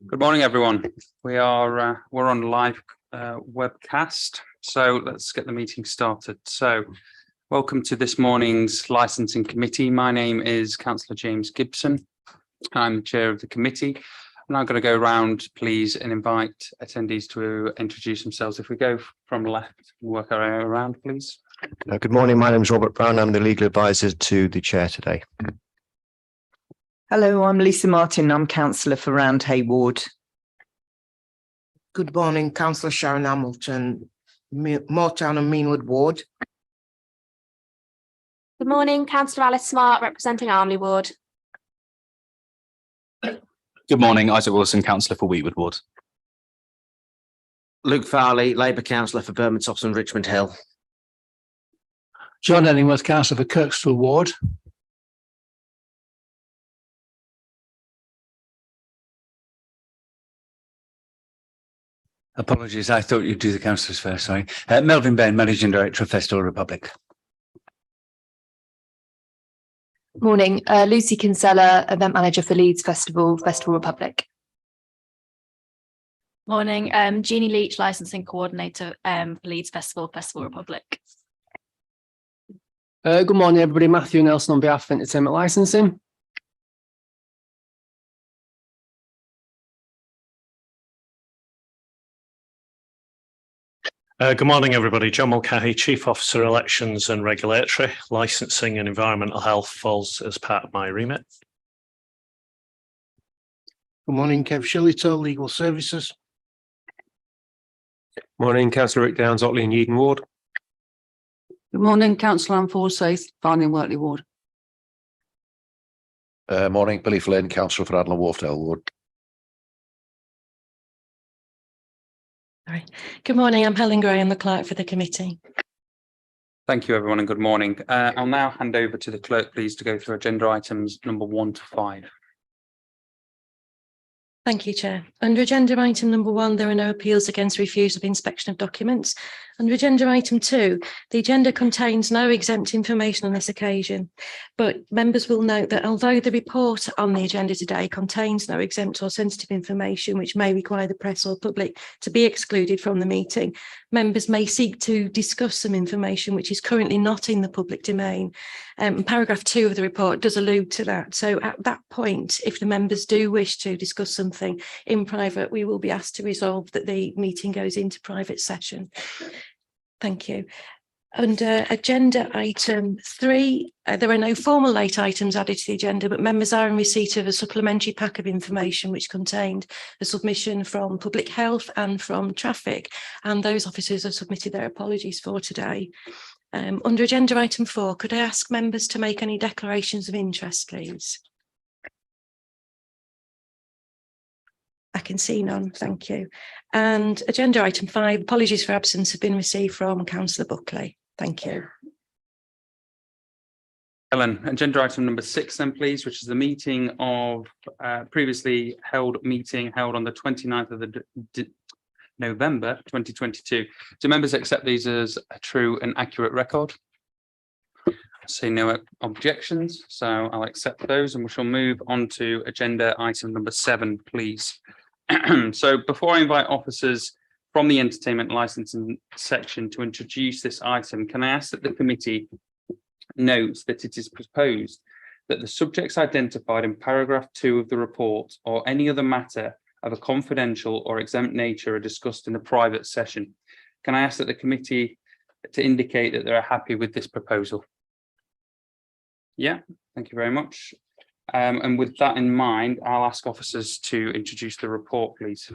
Good morning, everyone. We're on live webcast, so let's get the meeting started. So, welcome to this morning's licensing committee. My name is Councillor James Gibson. I'm the chair of the committee, and I'm going to go around, please, and invite attendees to introduce themselves. If we go from left and work our way around, please. Good morning. My name is Robert Brown. I'm the legal advisor to the chair today. Hello, I'm Lisa Martin. I'm councillor for Roundhay Ward. Good morning, Councillor Sharon Hamilton, Moortown and Meanwood Ward. Good morning, Councillor Alice Smart, representing Armley Ward. Good morning, Isaac Wilson, councillor for Wheatwood Ward. Luke Farley, Labour councillor for Bermondsey and Richmond Hill. John Ellingworth, councillor for Kirkstall Ward. Apologies, I thought you'd do the councillors first, sorry. Melvin Bain, Managing Director of Festival Republic. Morning, Lucy Kinsella, Event Manager for Leeds Festival Republic. Morning, Jeannie Leach, Licensing Coordinator for Leeds Festival Republic. Good morning, everybody. Matthew Nelson on behalf of Entertainment Licensing. Good morning, everybody. John Mulcahy, Chief Officer, Elections and Regulatory. Licensing and Environmental Health falls as part of my remit. Good morning, Kev Shillito, Legal Services. Morning, Councillor Rick Downs, Otley and Yeadon Ward. Good morning, Councillor Anne Forsyth, Farnham and Wortley Ward. Morning, Billy Flynn, Councillor for Adler Wharfdale Ward. Good morning, I'm Helen Gray, I'm the clerk for the committee. Thank you, everyone, and good morning. I'll now hand over to the clerk, please, to go through agenda items number 1 to 5. Thank you, Chair. Under agenda item number 1, there are no appeals against refusal of inspection of documents. Under agenda item 2, the agenda contains no exempt information on this occasion, but members will note that although the report on the agenda today contains no exempt or sensitive information which may require the press or public to be excluded from the meeting, members may seek to discuss some information which is currently not in the public domain. Paragraph 2 of the report does allude to that. So at that point, if the members do wish to discuss something in private, we will be asked to resolve that the meeting goes into private session. Thank you. Under agenda item 3, there are no formal late items added to the agenda, but members are in receipt of a supplementary pack of information which contained a submission from Public Health and from Traffic, and those officers have submitted their apologies for today. Under agenda item 4, could I ask members to make any declarations of interest, please? I can see none, thank you. And agenda item 5, apologies for absence have been received from Councillor Buckley. Thank you. Helen, agenda item number 6 then, please, which is the meeting of previously held meeting held on the 29th of November 2022. Do members accept these as a true and accurate record? I see no objections, so I'll accept those, and we shall move on to agenda item number 7, please. So before I invite officers from the entertainment licensing section to introduce this item, can I ask that the committee notes that it is proposed that the subjects identified in paragraph 2 of the report or any other matter of a confidential or exempt nature are discussed in a private session. Can I ask that the committee to indicate that they're happy with this proposal? Yeah, thank you very much. And with that in mind, I'll ask officers to introduce the report, please.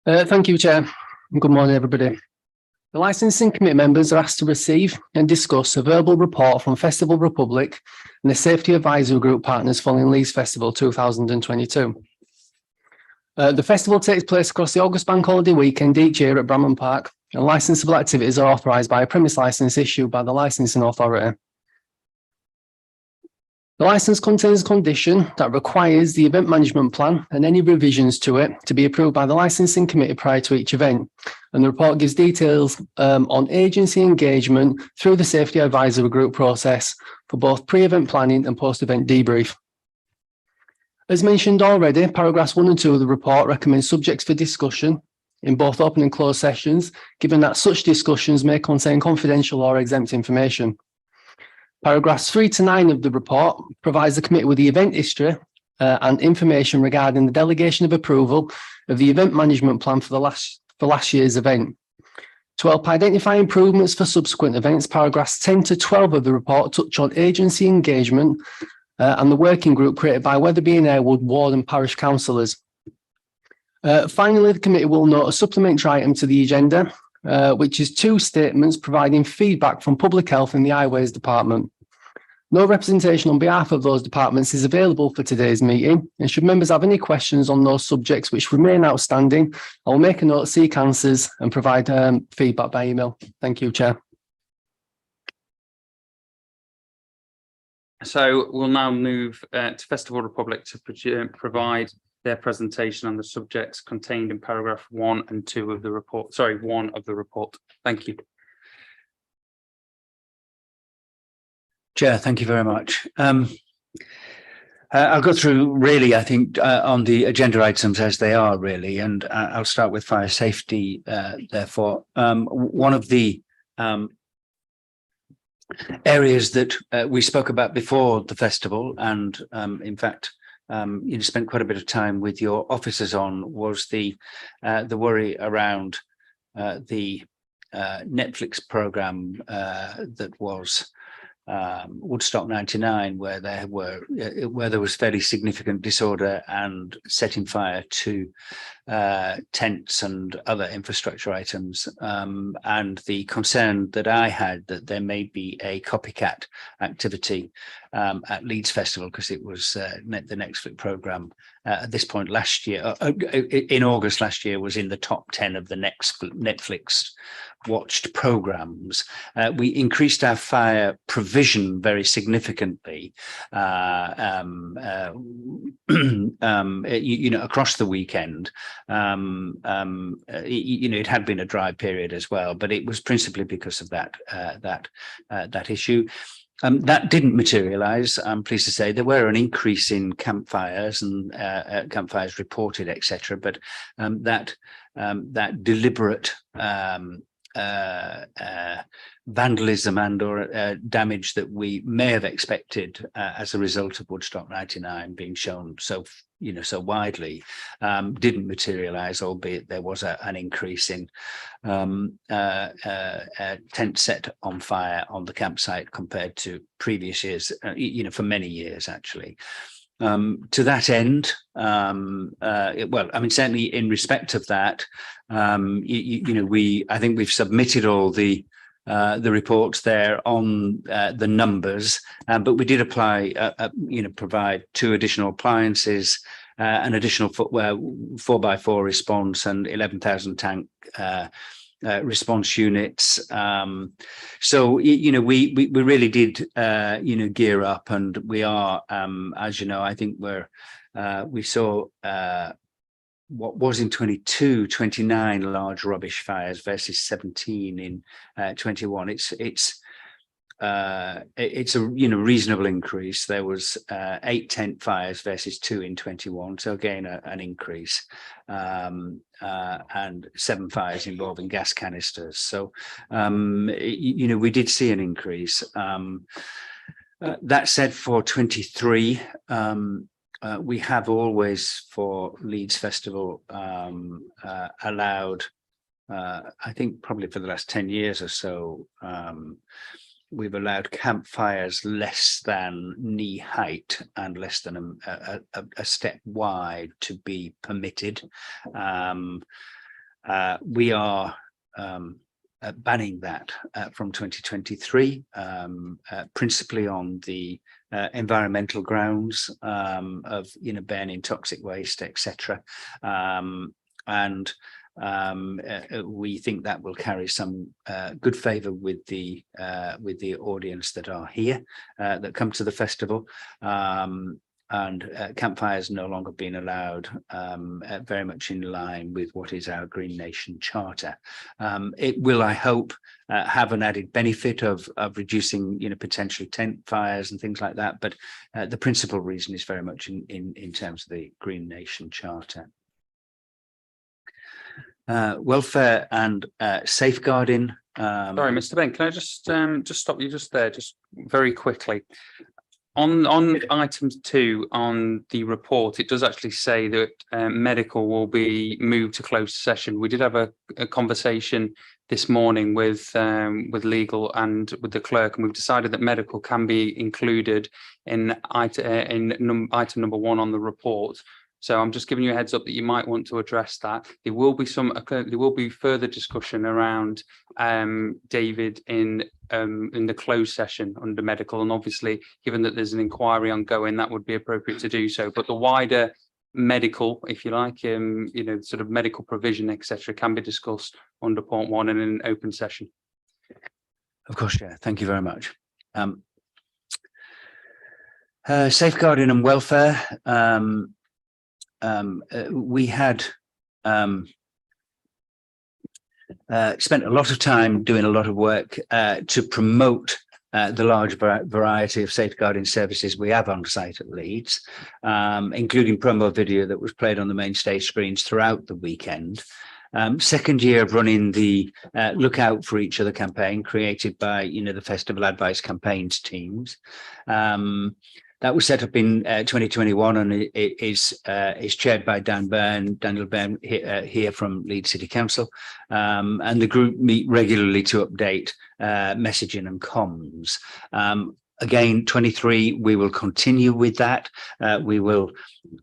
Thank you, Chair. Good morning, everybody. The licensing committee members are asked to receive and discuss a verbal report from Festival Republic and the Safety Advisory Group partners following Leeds Festival 2022. The festival takes place across the August Bank Holiday weekend each year at Bramham Park, and licensable activities are authorised by a premise licence issued by the licensing authority. The licence contains a condition that requires the event management plan and any revisions to it to be approved by the licensing committee prior to each event. And the report gives details on agency engagement through the Safety Advisory Group process for both pre-event planning and post-event debrief. As mentioned already, paragraphs 1 and 2 of the report recommend subjects for discussion in both open and closed sessions, given that such discussions may contain confidential or exempt information. Paragraphs 3 to 9 of the report provides the committee with the event history and information regarding the delegation of approval of the event management plan for last year's event. To help identify improvements for subsequent events, paragraphs 10 to 12 of the report touch on agency engagement and the working group created by Wetherby and Airwood ward and parish councillors. Finally, the committee will note a supplementary item to the agenda, which is 2 statements providing feedback from Public Health and the Highways Department. No representation on behalf of those departments is available for today's meeting, and should members have any questions on those subjects which remain outstanding, I will make a note, seek answers and provide feedback by email. Thank you, Chair. So we'll now move to Festival Republic to provide their presentation on the subjects contained in paragraph 1 and 2 of the report. Sorry, 1 of the report. Thank you. Chair, thank you very much. I'll go through really, I think, on the agenda items as they are really, and I'll start with fire safety. Therefore, one of the areas that we spoke about before the festival, and in fact, you spent quite a bit of time with your officers on, was the worry around the Netflix program that was Woodstock 99, where there was fairly significant disorder and setting fire to tents and other infrastructure items, and the concern that I had that there may be a copycat activity at Leeds Festival, because it was the Netflix program at this point last year, in August last year, was in the top 10 of the Netflix watched programs. We increased our fire provision very significantly, across the weekend. It had been a dry period as well, but it was principally because of that issue. That didn't materialize. I'm pleased to say there were an increase in campfires and campfires reported, etc. But that deliberate vandalism and or damage that we may have expected as a result of Woodstock 99 being shown so widely didn't materialize, albeit there was an increase in tent set on fire on the campsite compared to previous years, for many years actually. To that end, certainly in respect of that, I think we've submitted all the reports there on the numbers, but we did provide 2 additional appliances, an additional footwear 4x4 response, and 11,000 tank response units. So we really did gear up, and we are, as you know, I think we saw what was in 22, 29 large rubbish fires versus 17 in 21. It's a reasonable increase. There was 8 tent fires versus 2 in 21, so again an increase, and 7 fires involving gas canisters. So we did see an increase. That said, for 23, we have always, for Leeds Festival, allowed, I think probably for the last 10 years or so, we've allowed campfires less than knee height and less than a step wide to be permitted. We are banning that from 2023, principally on the environmental grounds of burning toxic waste, etc. And we think that will carry some good favour with the audience that are here, that come to the festival. campfires no longer being allowed, very much in line with what is our Green Nation Charter. It will, I hope, have an added benefit of reducing, potentially tent fires and things like that. But the principal reason is very much in terms of the Green Nation Charter. Welfare and safeguarding. Sorry, Mr. Ben, can I just stop you just there, just very quickly? On item 2 on the report, it does actually say that medical will be moved to closed session. We did have a conversation this morning with legal and with the clerk, and we've decided that medical can be included in item number 1 on the report. So I'm just giving you a heads up that you might want to address that. There will be further discussion around David in the closed session under medical, and obviously, given that there's an inquiry ongoing, that would be appropriate to do so. But the wider medical, if you like, sort of medical provision, etc., can be discussed under point 1 in an open session. Of course, yeah. Thank you very much. Safeguarding and welfare. We had spent a lot of time doing a lot of work to promote the large variety of safeguarding services we have on site at Leeds, including promo video that was played on the main stage screens throughout the weekend. Second year of running the Look Out for Each Other campaign created by the Festival Advice Campaigns teams. That was set up in 2021, and it is chaired by Daniel Byrne here from Leeds City Council. And the group meet regularly to update messaging and comms. Again, 23, we will continue with that. We will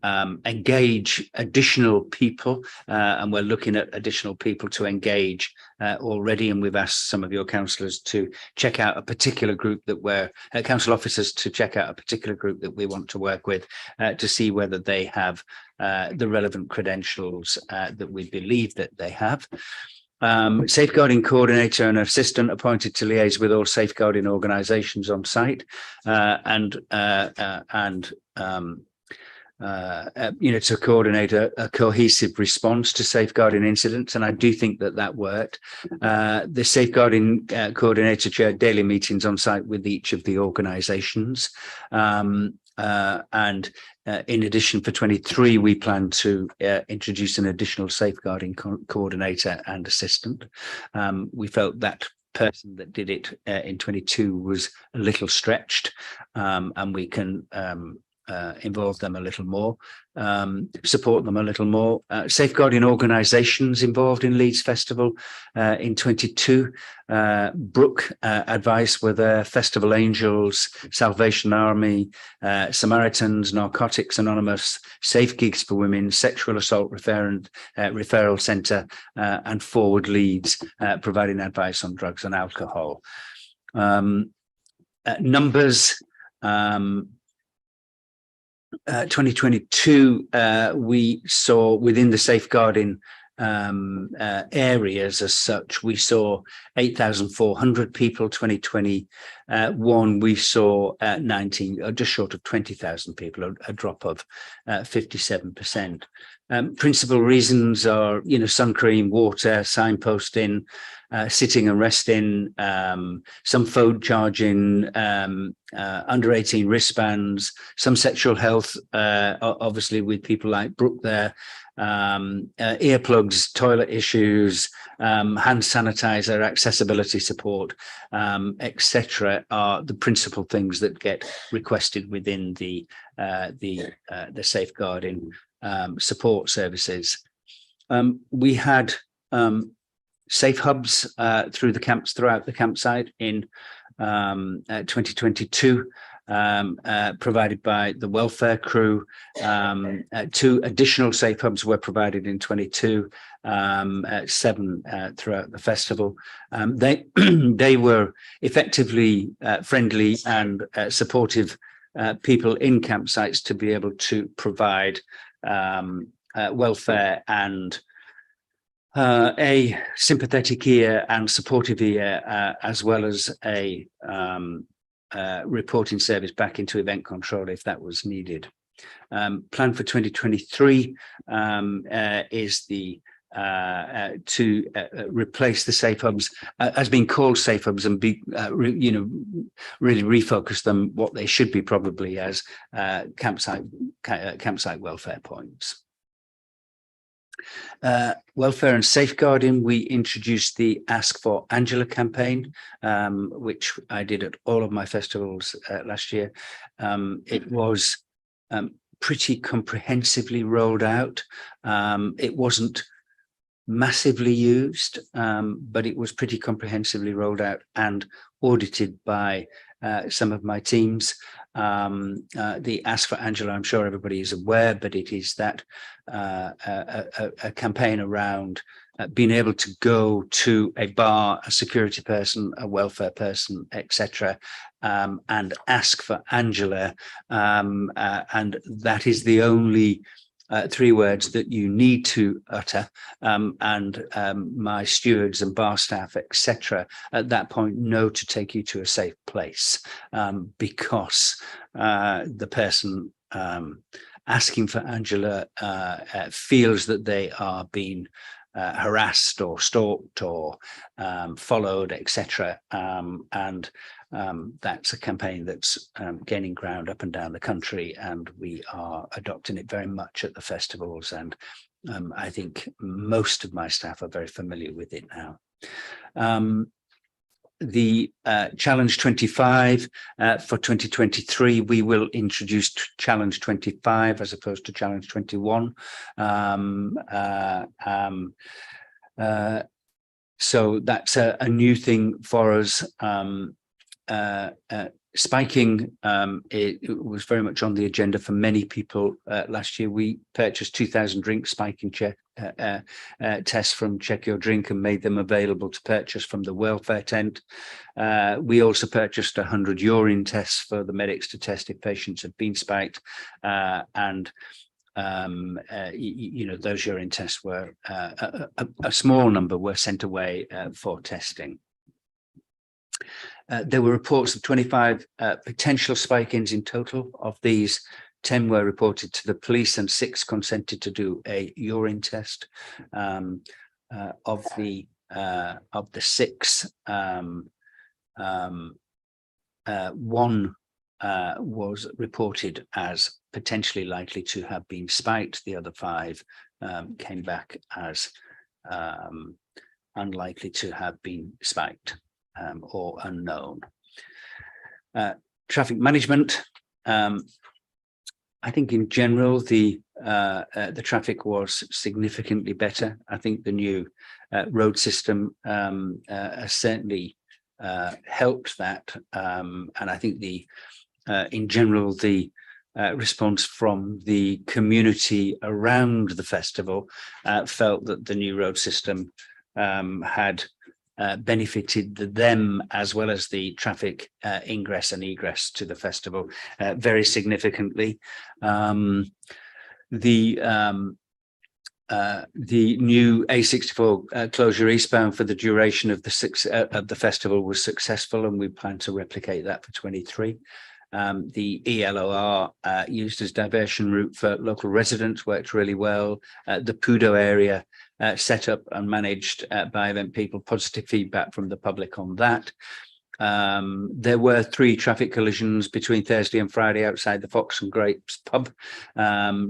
engage additional people, and we're looking at additional people to engage already. And we've asked some of your councillors to check out a particular group that we're, council officers to check out a particular group that we want to work with to see whether they have the relevant credentials that we believe that they have. Safeguarding coordinator and assistant appointed to liaise with all safeguarding organisations on site, to coordinate a cohesive response to safeguarding incidents, and I do think that worked. The safeguarding coordinator chaired daily meetings on site with each of the organisations, and in addition, for 23, we plan to introduce an additional safeguarding coordinator and assistant. We felt that person that did it in 22 was a little stretched, and we can involve them a little more, support them a little more. Safeguarding organisations involved in Leeds Festival in 22. Brooke Advice were there, Festival Angels, Salvation Army, Samaritans, Narcotics Anonymous, Safe Gigs for Women, Sexual Assault Referral Centre, and Forward Leeds, providing advice on drugs and alcohol. Numbers. 2022, we saw within the safeguarding areas as such, we saw 8,400 people. 2021, we saw 19, just short of 20,000 people, a drop of 57%. Principal reasons are, sun cream, water, signposting, sitting and resting, some phone charging, under 18 wristbands, some sexual health, obviously with people like Brooke there, earplugs, toilet issues, hand sanitizer, accessibility support, etc., are the principal things that get requested within the safeguarding support services. We had safe hubs through the camps, throughout the campsite in 2022, provided by the welfare crew. 2 additional safe hubs were provided in 22, 7 throughout the festival. They were effectively friendly and supportive people in campsites to be able to provide welfare and a sympathetic ear and supportive ear, as well as a reporting service back into event control if that was needed. Plan for 2023 is the to replace the safe hubs as being called safe hubs and be really refocus them what they should be probably as campsite welfare points. Welfare and safeguarding, we introduced the Ask for Angela campaign, which I did at all of my festivals last year. It was pretty comprehensively rolled out. It wasn't massively used, but it was pretty comprehensively rolled out and audited by some of my teams. The Ask for Angela, I'm sure everybody is aware, but it is that a campaign around being able to go to a bar, a security person, a welfare person, etc., and ask for Angela, and that is the only 3 words that you need to utter, and my stewards and bar staff, etc., at that point know to take you to a safe place, because the person asking for Angela feels that they are being harassed or stalked or followed, etc., and that's a campaign that's gaining ground up and down the country, and we are adopting it very much at the festivals, and I think most of my staff are very familiar with it now. The Challenge 25 for 2023, we will introduce Challenge 25 as opposed to Challenge 21. So that's a new thing for us. Spiking, it was very much on the agenda for many people last year. We purchased 2,000 drink spiking tests from Check Your Drink and made them available to purchase from the welfare tent. We also purchased 100 urine tests for the medics to test if patients had been spiked, and those urine tests were a small number were sent away for testing. There were reports of 25 potential spike-ins in total. Of these, 10 were reported to the police and 6 consented to do a urine test. Of the 6, 1 was reported as potentially likely to have been spiked. The other 5 came back as unlikely to have been spiked or unknown. Traffic management. I think in general the traffic was significantly better. I think the new road system has certainly helped that, and I think in general the response from the community around the festival felt that the new road system had benefited them as well as the traffic ingress and egress to the festival very significantly. The new A64 closure eastbound for the duration of the festival was successful, and we plan to replicate that for 23. The ELOR used as diversion route for local residents worked really well. The Pudo area set up and managed by event people, positive feedback from the public on that. There were 3 traffic collisions between Thursday and Friday outside the Fox and Grapes pub.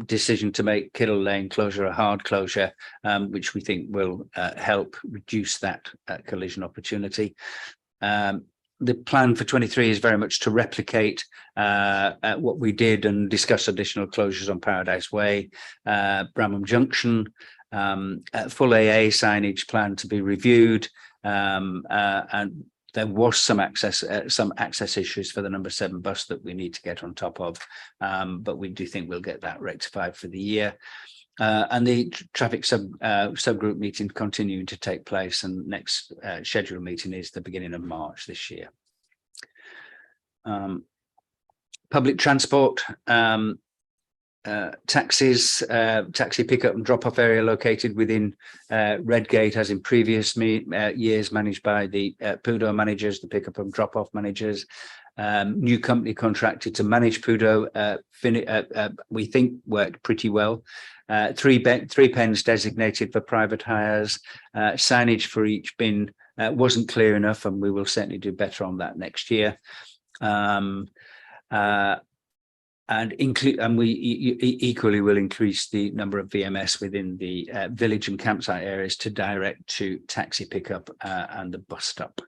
Decision to make Kiddle Lane closure a hard closure, which we think will help reduce that collision opportunity. The plan for 23 is very much to replicate what we did and discuss additional closures on Paradise Way, Bramham Junction, full AA signage plan to be reviewed, and there was some access issues for the number 7 bus that we need to get on top of, but we do think we'll get that rectified for the year. And the traffic subgroup meeting continuing to take place, and next scheduled meeting is the beginning of March this year. Public transport, taxis, taxi pickup and drop-off area located within Redgate, as in previous years, managed by the Pudo managers, the pickup and drop-off managers. new company contracted to manage Pudo, we think worked pretty well. Three pens designated for private hires. Signage for each bin wasn't clear enough, and we will certainly do better on that next year. And we equally will increase the number of VMS within the village and campsite areas to direct to taxi pickup and the bus stop.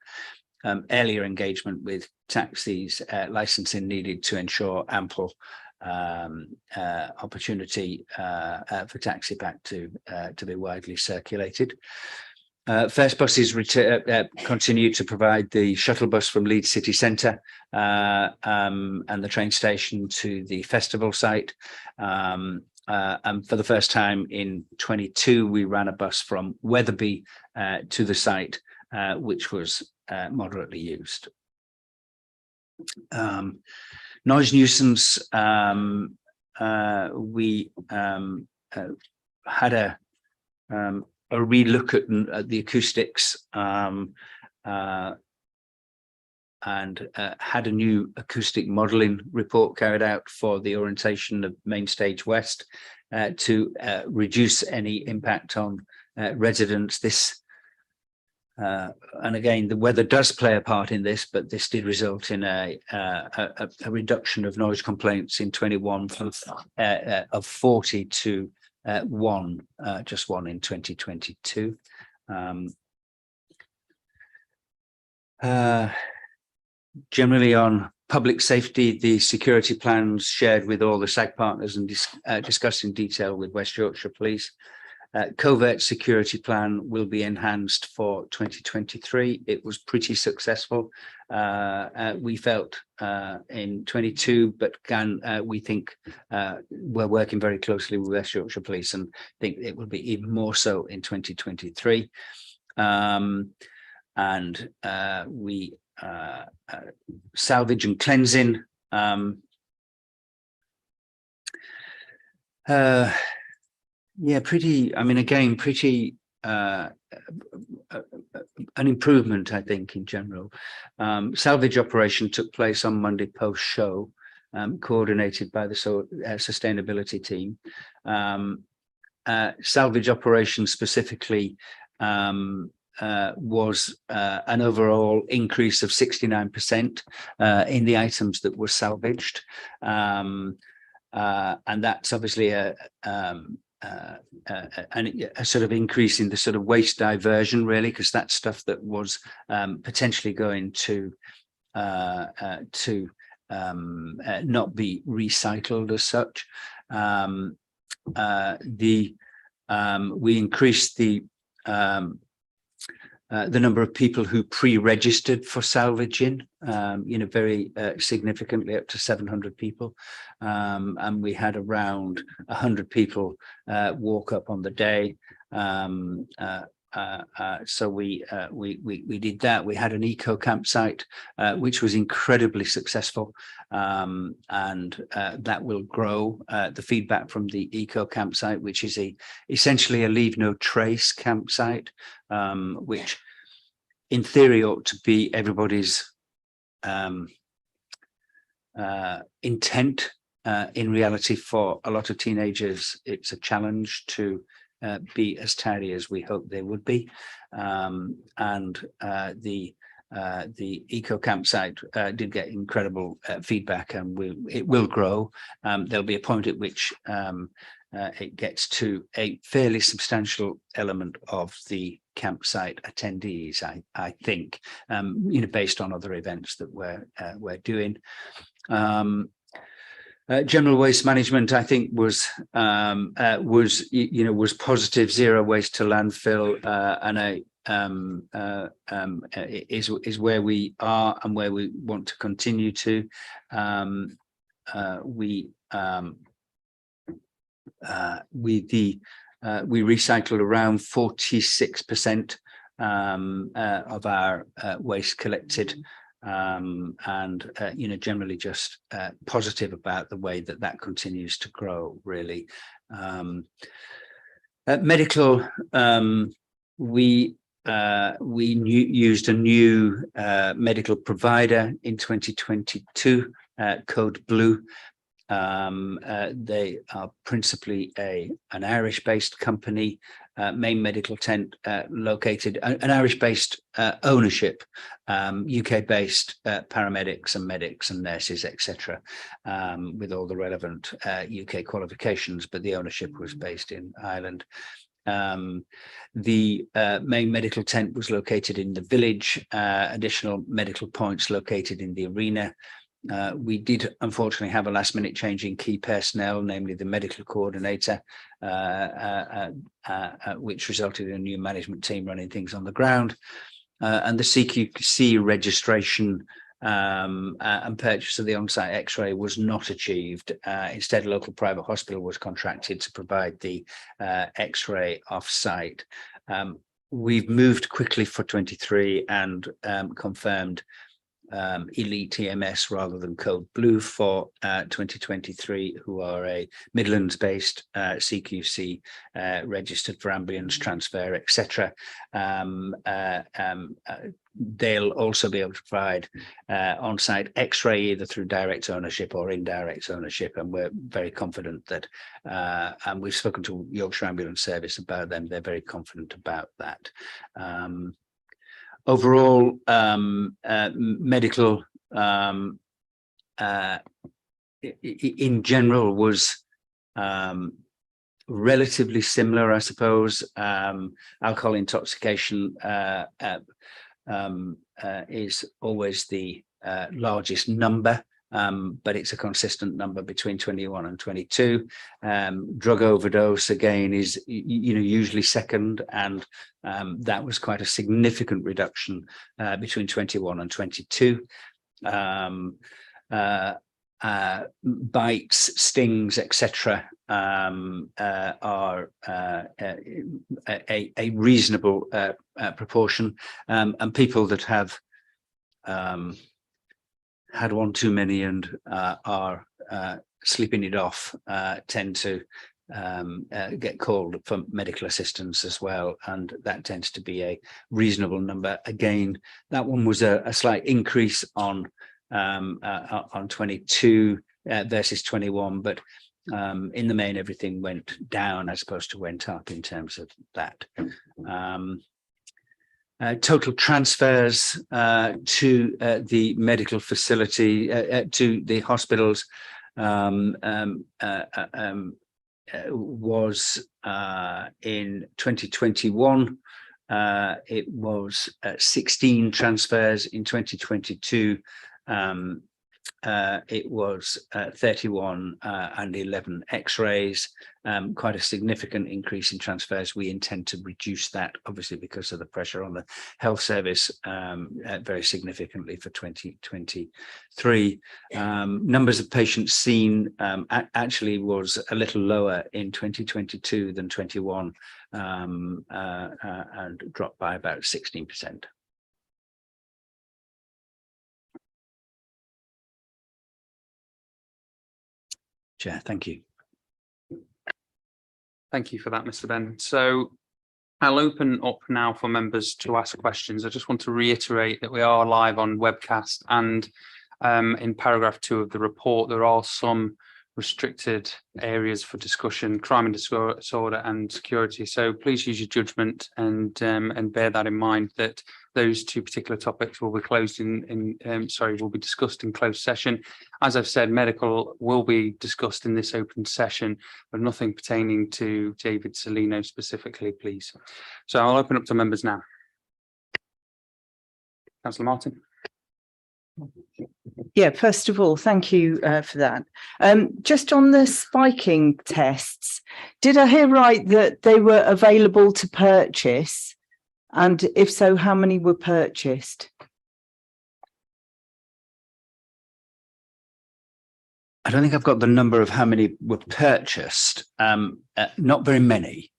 Earlier engagement with taxis, licensing needed to ensure ample opportunity for taxi pack to be widely circulated. First buses continue to provide the shuttle bus from Leeds city centre and the train station to the festival site. And for the first time in 22, we ran a bus from Wetherby to the site, which was moderately used. Noise nuisance, we had a relook at the acoustics and had a new acoustic modelling report carried out for the orientation of Main Stage West to reduce any impact on residents. This and again, the weather does play a part in this, but this did result in a reduction of noise complaints in 21 from of 40 to one, just one in 2022. Generally on public safety, the security plans shared with all the SAG partners and discussed in detail with West Yorkshire Police. Covert security plan will be enhanced for 2023. It was pretty successful. We felt in 22, but we think we're working very closely with West Yorkshire Police and think it will be even more so in 2023. We salvage and cleansing. Yeah, pretty, I mean, again, pretty an improvement, I think, in general. Salvage operation took place on Monday post-show, coordinated by the sustainability team. Salvage operation specifically was an overall increase of 69% in the items that were salvaged. And that's obviously a sort of increase in the sort of waste diversion, really, because that's stuff that was potentially going to not be recycled as such. We increased the number of people who pre-registered for salvaging, very significantly, up to 700 people. And we had around 100 people walk up on the day. So we did that. We had an eco campsite, which was incredibly successful, and that will grow. The feedback from the eco campsite, which is essentially a leave no trace campsite, which in theory ought to be everybody's intent. In reality, for a lot of teenagers, it's a challenge to be as tidy as we hope they would be. The eco campsite did get incredible feedback, and it will grow. There'll be a point at which it gets to a fairly substantial element of the campsite attendees, I think, based on other events that we're doing. General waste management, I think, was positive. Zero waste to landfill, and is where we are and where we want to continue to. We recycled around 46% of our waste collected. Generally just positive about the way that continues to grow, really. Medical, we used a new medical provider in 2022, Code Blue. They are principally an Irish-based company, main medical tent located, an Irish-based ownership, UK-based paramedics and medics and nurses, etc., with all the relevant UK qualifications, but the ownership was based in Ireland. The main medical tent was located in the village, additional medical points located in the arena. We did unfortunately have a last minute change in key personnel, namely the medical coordinator, which resulted in a new management team running things on the ground. And the CQC registration and purchase of the on-site X-ray was not achieved. Instead, a local private hospital was contracted to provide the X-ray off-site. We've moved quickly for 23 and confirmed Elite EMS rather than Code Blue for 2023, who are a Midlands-based CQC registered for ambulance transfer, etc. They'll also be able to provide on-site X-ray either through direct ownership or indirect ownership, and we're very confident that, and we've spoken to Yorkshire Ambulance Service about them, they're very confident about that. Overall, medical in general was relatively similar, I suppose. Alcohol intoxication is always the largest number, but it's a consistent number between 21 and 22. Drug overdose again is usually second, and that was quite a significant reduction between 21 and 22. Bites, stings, etc. Are a reasonable proportion, and people that have had one too many and are sleeping it off tend to get called for medical assistance as well, and that tends to be a reasonable number. Again, that one was a slight increase on 22 versus 21, but in the main everything went down as opposed to went up in terms of that. Total transfers to the medical facility, to the hospitals, was in 2021. It was 16 transfers. In 2022, it was 31 and 11 X-rays, quite a significant increase in transfers. We intend to reduce that, obviously, because of the pressure on the health service, very significantly for 2023. Numbers of patients seen actually was a little lower in 2022 than 21, and dropped by about 16%. Chair, thank you. Thank you for that, Mr. Ben. So I'll open up now for members to ask questions. I just want to reiterate that we are live on webcast, and in paragraph 2 of the report, there are some restricted areas for discussion: crime and disorder and security. So please use your judgment and bear that in mind, that those two particular topics will be will be discussed in closed session. As I've said, medical will be discussed in this open session, but nothing pertaining to David Salino specifically, please. So I'll open up to members now. Councillor Martin. Yeah, first of all, thank you for that. Just on the spiking tests, did I hear right that they were available to purchase? And if so, how many were purchased? I don't think I've got the number of how many were purchased. Not very many.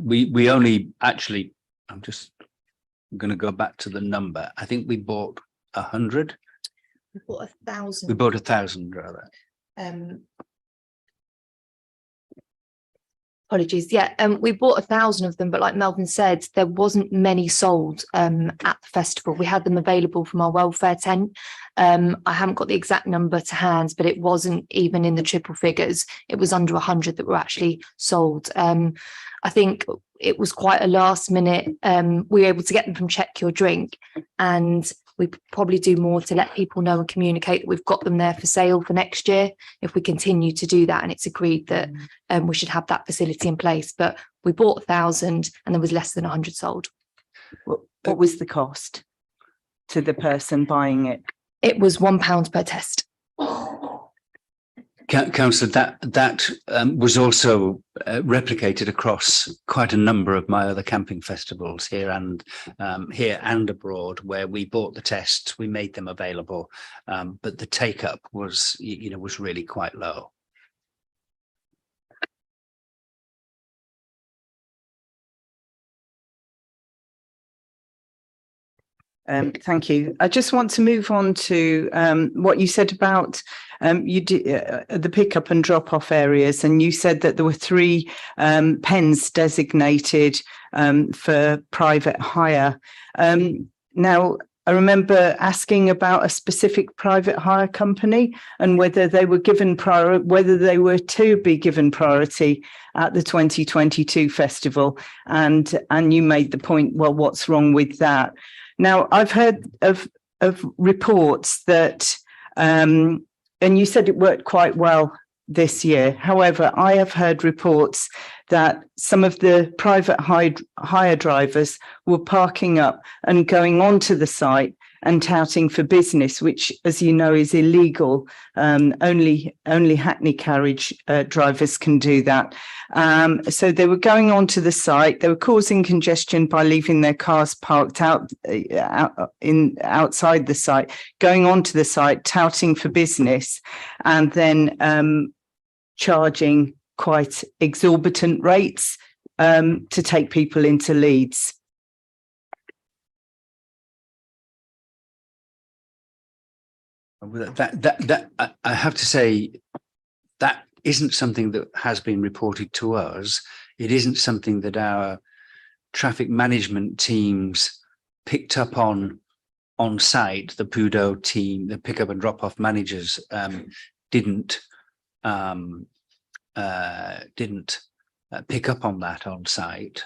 We only actually, I'm just going to go back to the number. I think we bought 100. We bought 1,000. We bought 1,000 rather. Apologies. Yeah, we bought 1,000 of them, but like Melvin said, there wasn't many sold at the festival. We had them available from our welfare tent. I haven't got the exact number to hand, but it wasn't even in the triple figures. It was under 100 that were actually sold. I think it was quite a last minute. We were able to get them from Check Your Drink, and we probably do more to let people know and communicate that we've got them there for sale for next year if we continue to do that. And it's agreed that we should have that facility in place. But we bought 1,000 and there was less than 100 sold. What was the cost to the person buying it? It was £1 per test. Councillor, that was also replicated across quite a number of my other camping festivals here and abroad, where we bought the tests, we made them available, but the take up was really quite low. Thank you. I just want to move on to what you said about the pickup and drop off areas, and you said that there were 3 pens designated for private hire. Now, I remember asking about a specific private hire company and whether they were given whether they were to be given priority at the 2022 festival, and you made the point, well, what's wrong with that? Now, I've heard of reports that, and you said it worked quite well this year. However, I have heard reports that some of the private hire drivers were parking up and going onto the site and touting for business, which, as you know, is illegal. Only Hackney carriage drivers can do that. So they were going onto the site. They were causing congestion by leaving their cars parked outside the site, going onto the site, touting for business, and then charging quite exorbitant rates to take people into Leeds. That I have to say, that isn't something that has been reported to us. It isn't something that our traffic management teams picked up on site. The PUDO team, the pickup and drop off managers, didn't pick up on that on site.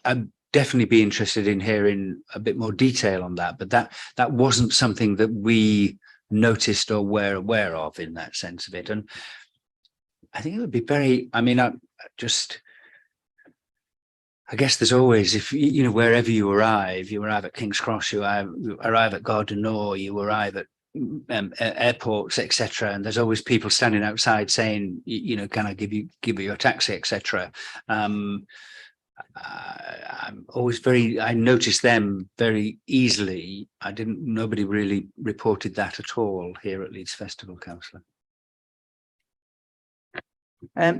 I'd definitely be interested in hearing a bit more detail on that, but that wasn't something that we noticed or were aware of in that sense of it. And I think it would be very, I guess there's always, if wherever you arrive at King's Cross, you arrive at Gare du Nord, you arrive at airports, etc., and there's always people standing outside saying, can I give you a taxi, etc. I'm always I noticed them very easily. Nobody really reported that at all here at Leeds Festival, Councillor.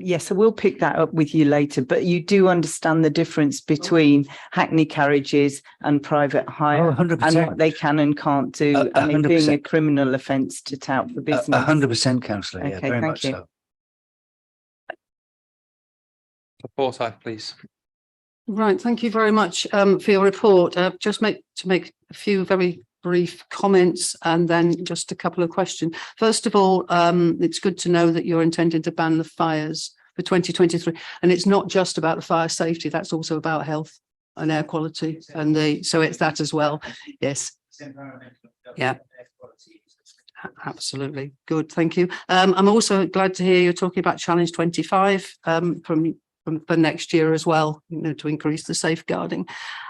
Yes, I will pick that up with you later, but you do understand the difference between Hackney carriages and private hire, 100%. and what they can and can't do, and it being a criminal offence to tout for business. 100%, Councillor. Okay, Yeah, very thank much you. so. Forsyth, please. Right, thank you very much for your report. Just make a few very brief comments and then just a couple of questions. First of all, it's good to know that you're intending to ban the fires for 2023, and it's not just about the fire safety, that's also about health and air quality, and so it's that as well. Yes. Yeah. Absolutely. Good. Thank you. I'm also glad to hear you're talking about Challenge 25 for next year as well, to increase the safeguarding.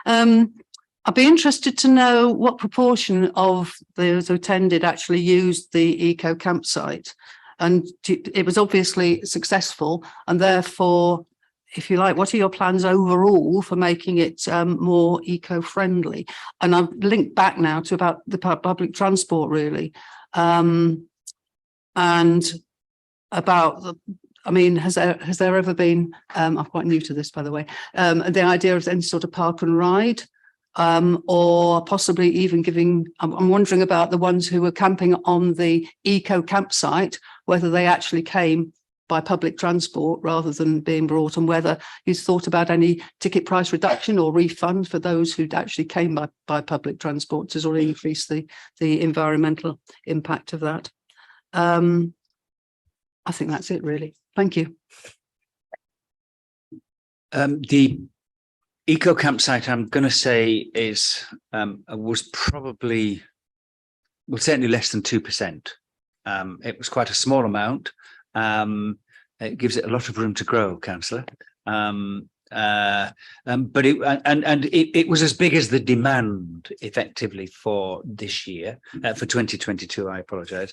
I'd be interested to know what proportion of those who attended actually used the eco campsite, and it was obviously successful, and therefore, if you like, what are your plans overall for making it more eco-friendly? And I've linked back now to about the public transport, really, and about has there ever been, I'm quite new to this, by the way, the idea of any sort of park and ride, or possibly even giving, I'm wondering about the ones who were camping on the eco campsite, whether they actually came by public transport rather than being brought, and whether you thought about any ticket price reduction or refund for those who actually came by public transport to sort of increase the environmental impact of that. I think that's it, really. Thank you. The eco campsite, I'm going to say, was probably, well, certainly less than 2%. It was quite a small amount. It gives it a lot of room to grow, Councillor. But it was as big as the demand effectively for this year, for 2022. I apologise,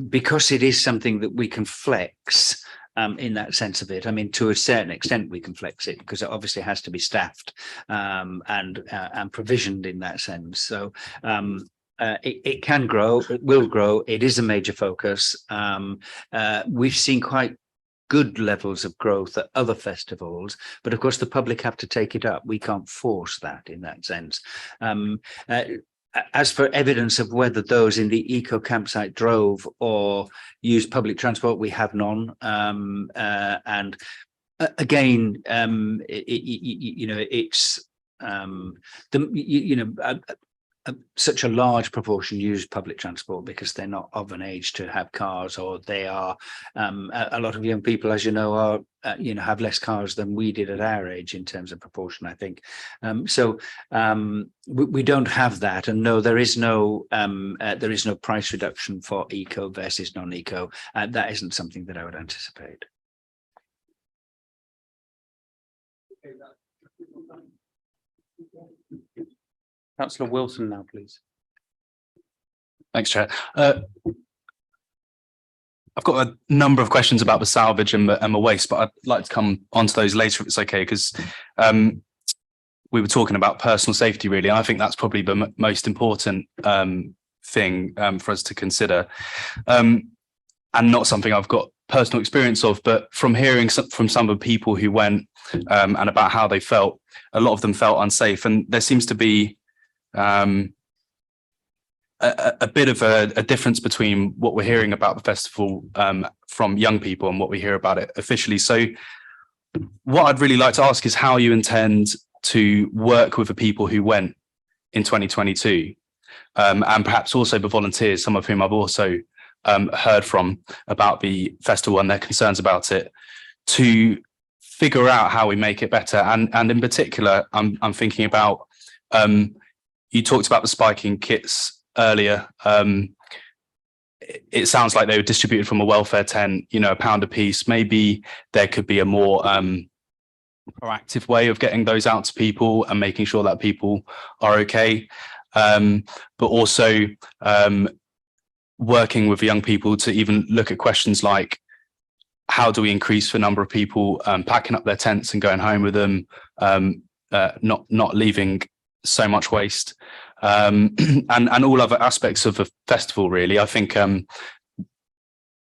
because it is something that we can flex. In that sense of it, I mean, to a certain extent, we can flex it because it obviously has to be staffed and provisioned in that sense. So it can grow, it will grow. It is a major focus. We've seen quite good levels of growth at other festivals, but of course the public have to take it up. We can't force that in that sense. As for evidence of whether those in the eco campsite drove or used public transport, we have none. And again, it's such a large proportion use public transport because they're not of an age to have cars, or they are a lot of young people, as you know, are have less cars than we did at our age in terms of proportion, I think. We don't have that, and no, there is no price reduction for eco versus non-eco. That isn't something that I would anticipate. Councillor Wilson now, please. Thanks, Chair. I've got a number of questions about the salvage and the waste, but I'd like to come onto those later if it's okay, because we were talking about personal safety, really. And I think that's probably the most important thing for us to consider, and not something I've got personal experience of, but from hearing from some of the people who went and about how they felt, a lot of them felt unsafe. And there seems to be a bit of a difference between what we're hearing about the festival from young people and what we hear about it officially. So what I'd really like to ask is how you intend to work with the people who went in 2022, and perhaps also the volunteers, some of whom I've also heard from about the festival and their concerns about it, to figure out how we make it better. And in particular, I'm thinking about, you talked about the spiking kits earlier. It sounds like they were distributed from a welfare tent, £1 a piece. Maybe there could be a more proactive way of getting those out to people and making sure that people are okay. But also working with young people to even look at questions like, how do we increase the number of people packing up their tents and going home with them, not leaving so much waste, and all other aspects of the festival, really. I think in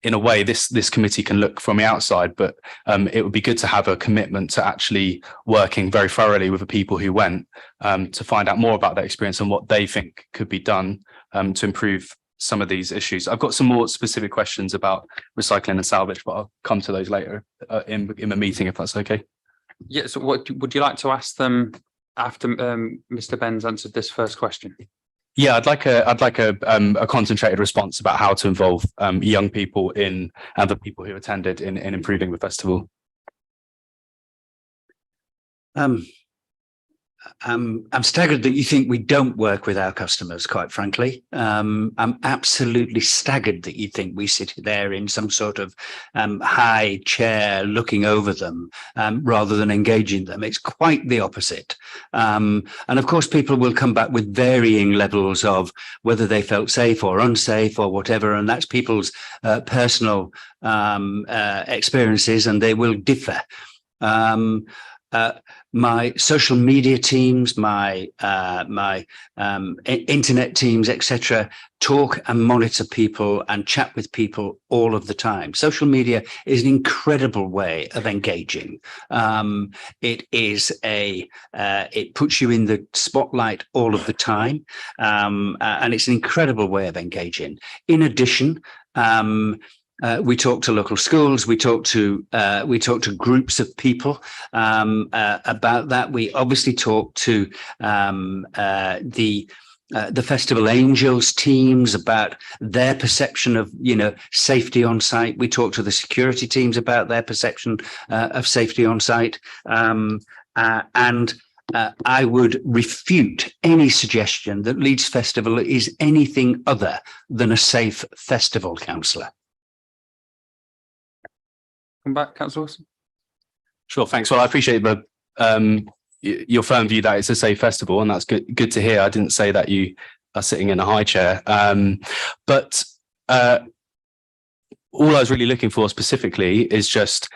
a way this committee can look from the outside, but it would be good to have a commitment to actually working very thoroughly with the people who went, to find out more about their experience and what they think could be done to improve some of these issues. I've got some more specific questions about recycling and salvage, but I'll come to those later in the meeting, if that's okay. Yeah, so what would you like to ask them after Mr. Ben's answered this first question? Yeah, I'd like a concentrated response about how to involve young people and the people who attended in improving the festival. I'm staggered that you think we don't work with our customers, quite frankly. I'm absolutely staggered that you think we sit there in some sort of high chair looking over them rather than engaging them. It's quite the opposite. And of course, people will come back with varying levels of whether they felt safe or unsafe or whatever. And that's people's personal experiences, and they will differ. My social media teams, my internet teams, etc., talk and monitor people and chat with people all of the time. Social media is an incredible way of engaging. It puts you in the spotlight all of the time, and it's an incredible way of engaging. In addition, We talk to local schools. We talk to groups of people about that. We obviously talk to the Festival Angels teams about their perception of, safety on site. We talk to the security teams about their perception of safety on site. I would refute any suggestion that Leeds Festival is anything other than a safe festival, councillor. Come back, Councillor Wilson. Sure, thanks. Well, I appreciate your firm view that it's a safe festival, and that's good to hear. I didn't say that you are sitting in a high chair, but all I was really looking for specifically is just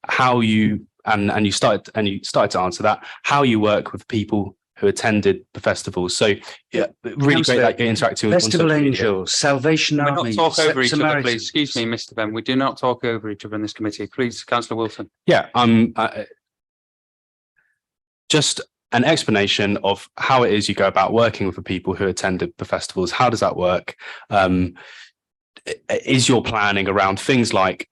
how you and you started to answer that, how you work with people who attended the festival. So yeah, really great that you're interacting with Festival Angels, Salvation We Army. not talk over each other, Samaritans. please. Excuse me, Mr. Ben. We do not talk over each other in this committee. Please, Councillor Wilson. Yeah, just an explanation of how it is you go about working with the people who attended the festivals. How does that work? Is your planning around things like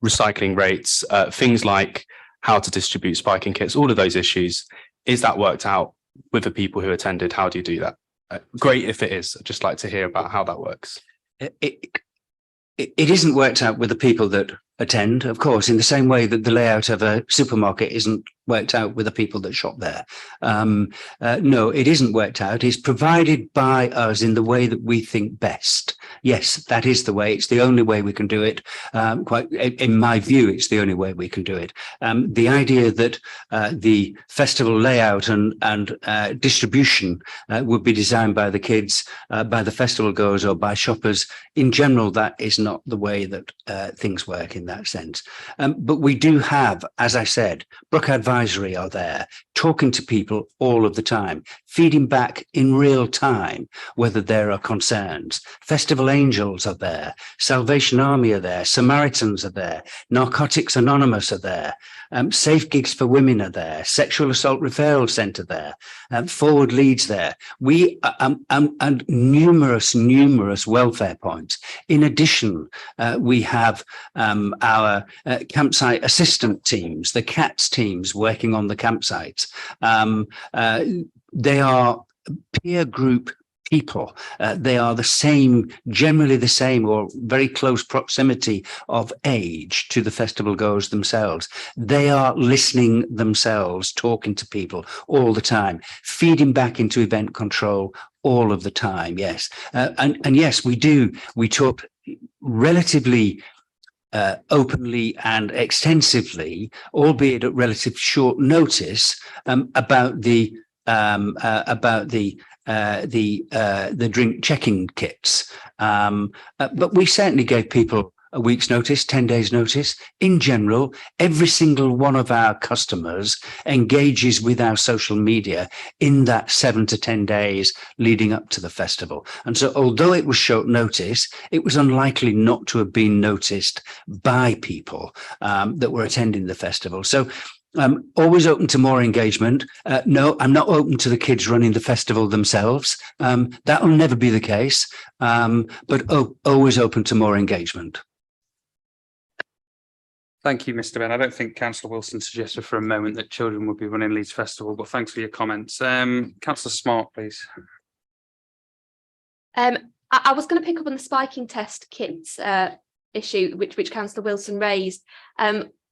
recycling rates, things like how to distribute spiking kits, all of those issues, is that worked out with the people who attended? How do you do that? Great if it is. I'd just like to hear about how that works. It isn't worked out with the people that attend, of course, in the same way that the layout of a supermarket isn't worked out with the people that shop there. No, it isn't worked out. It's provided by us in the way that we think best. Yes, that is the way. It's the only way we can do it. In my view, it's the only way we can do it. The idea that the festival layout and distribution would be designed by the kids, by the festival goers, or by shoppers in general, that is not the way that things work in that sense. But we do have, as I said, Brook Advisory are there, talking to people all of the time, feeding back in real time whether there are concerns. Festival Angels are there, Salvation Army are there, Samaritans are there, Narcotics Anonymous are there, Safe Gigs for Women are there, Sexual Assault Referral Centre there, Forward Leeds there. We and numerous welfare points. In addition, we have our campsite assistant teams, the CATS teams working on the campsites. They are peer group people. They are the same, generally the same, or very close proximity of age to the festival goers themselves. They are listening themselves, talking to people all the time, feeding back into event control all of the time. Yes. And yes, we do. We talk relatively openly and extensively, albeit at relative short notice, about the drink checking kits. But we certainly gave people a week's notice, 10 days notice. In general, every single one of our customers engages with our social media in that 7 to 10 days leading up to the festival. And so although it was short notice, it was unlikely not to have been noticed by people that were attending the festival. So always open to more engagement. No, I'm not open to the kids running the festival themselves. That will never be the case, but always open to more engagement. Thank you, Mr. Ben. I don't think Councillor Wilson suggested for a moment that children would be running Leeds Festival, but thanks for your comments. Councillor Smart, please. I was going to pick up on the spiking test kits issue, which Councillor Wilson raised.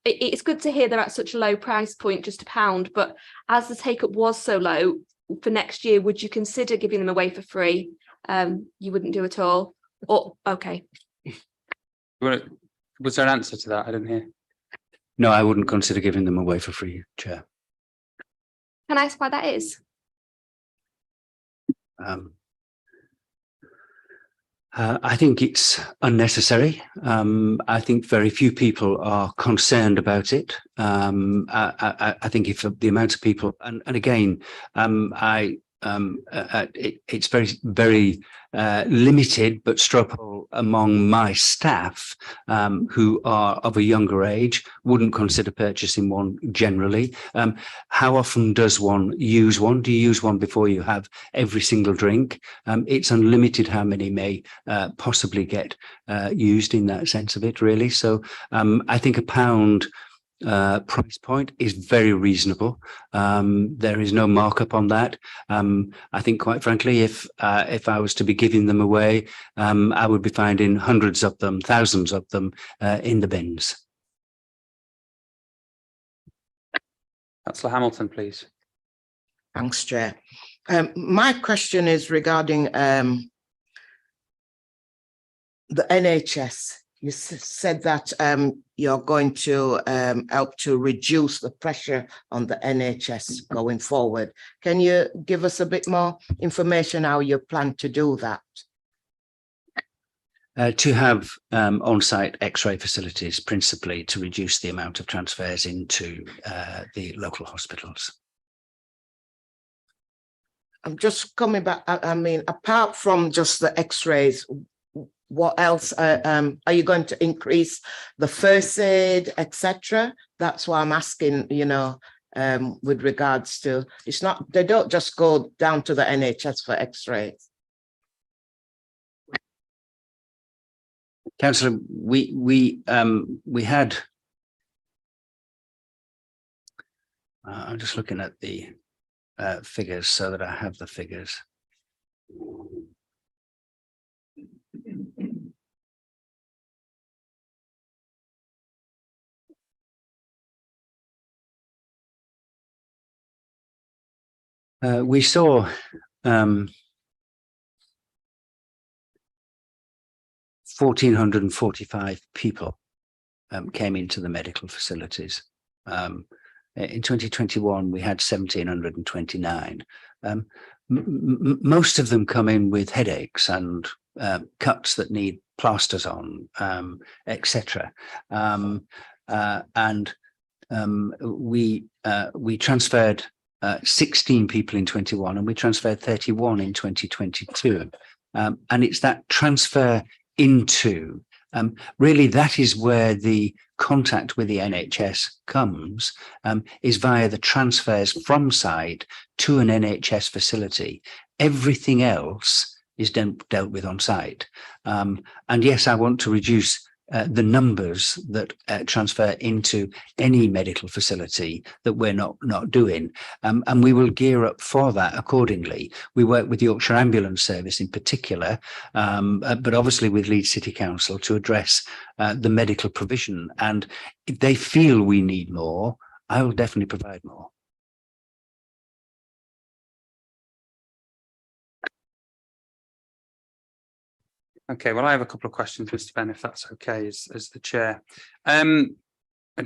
It's good to hear they're at such a low price point, just £1, but as the take up was so low for next year, would you consider giving them away for free? You wouldn't do at all? Or okay. Was there an answer to that? I didn't hear. No, I wouldn't consider giving them away for free, Chair. Can I ask why that is? I think it's unnecessary. I think very few people are concerned about it. I think if the amount of people, and again, I it's very limited, but straw poll among my staff who are of a younger age wouldn't consider purchasing one generally. How often does one use one? Do you use one before you have every single drink? It's unlimited how many may possibly get used in that sense of it, really. So I think £1 price point is very reasonable. There is no markup on that. I think, quite frankly, if I was to be giving them away, I would be finding hundreds of them, thousands of them in the bins. Councillor Hamilton, please. Thanks, Chair. My question is regarding the NHS. You said that you're going to help to reduce the pressure on the NHS going forward. Can you give us a bit more information how you plan to do that? To have on-site X-ray facilities, principally to reduce the amount of transfers into the local hospitals. I'm just coming back. I mean, apart from just the X-rays, what else are you going to increase the first aid, etc.? That's why I'm asking, you know, with regards to, it's not, they don't just go down to the NHS for X-rays. Councillor, we had, I'm just looking at the figures so that I have the figures. We saw 1,445 people came into the medical facilities. In 2021, we had 1,729. Most of them come in with headaches and cuts that need plasters on, etc. We transferred 16 people in 21 and we transferred 31 in 2022. And it's that transfer into, really that is where the contact with the NHS comes, is via the transfers from site to an NHS facility. Everything else is dealt with on site. And yes, I want to reduce the numbers that transfer into any medical facility that we're not doing, and we will gear up for that accordingly. We work with the Yorkshire Ambulance Service in particular, but obviously with Leeds City Council to address the medical provision, and if they feel we need more, I will definitely provide more. Okay, well, I have a couple of questions, Mr. Ben, if that's okay, as the chair. And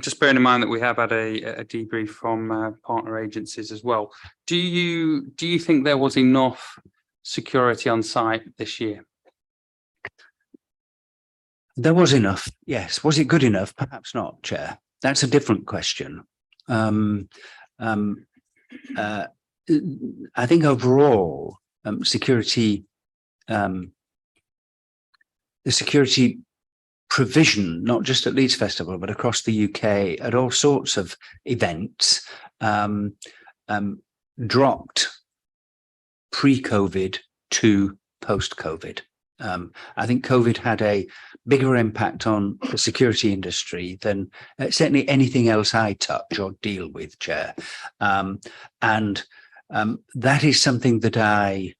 just bearing in mind that we have had a debrief from partner agencies as well. Do you think there was enough security on site this year? There was enough, yes. Was it good enough? Perhaps not, Chair. That's a different question. I think overall, security, the security provision, not just at Leeds Festival, but across the UK at all sorts of events, dropped pre-COVID to post-COVID. I think COVID had a bigger impact on the security industry than certainly anything else I touch or deal with, Chair. And that is something that I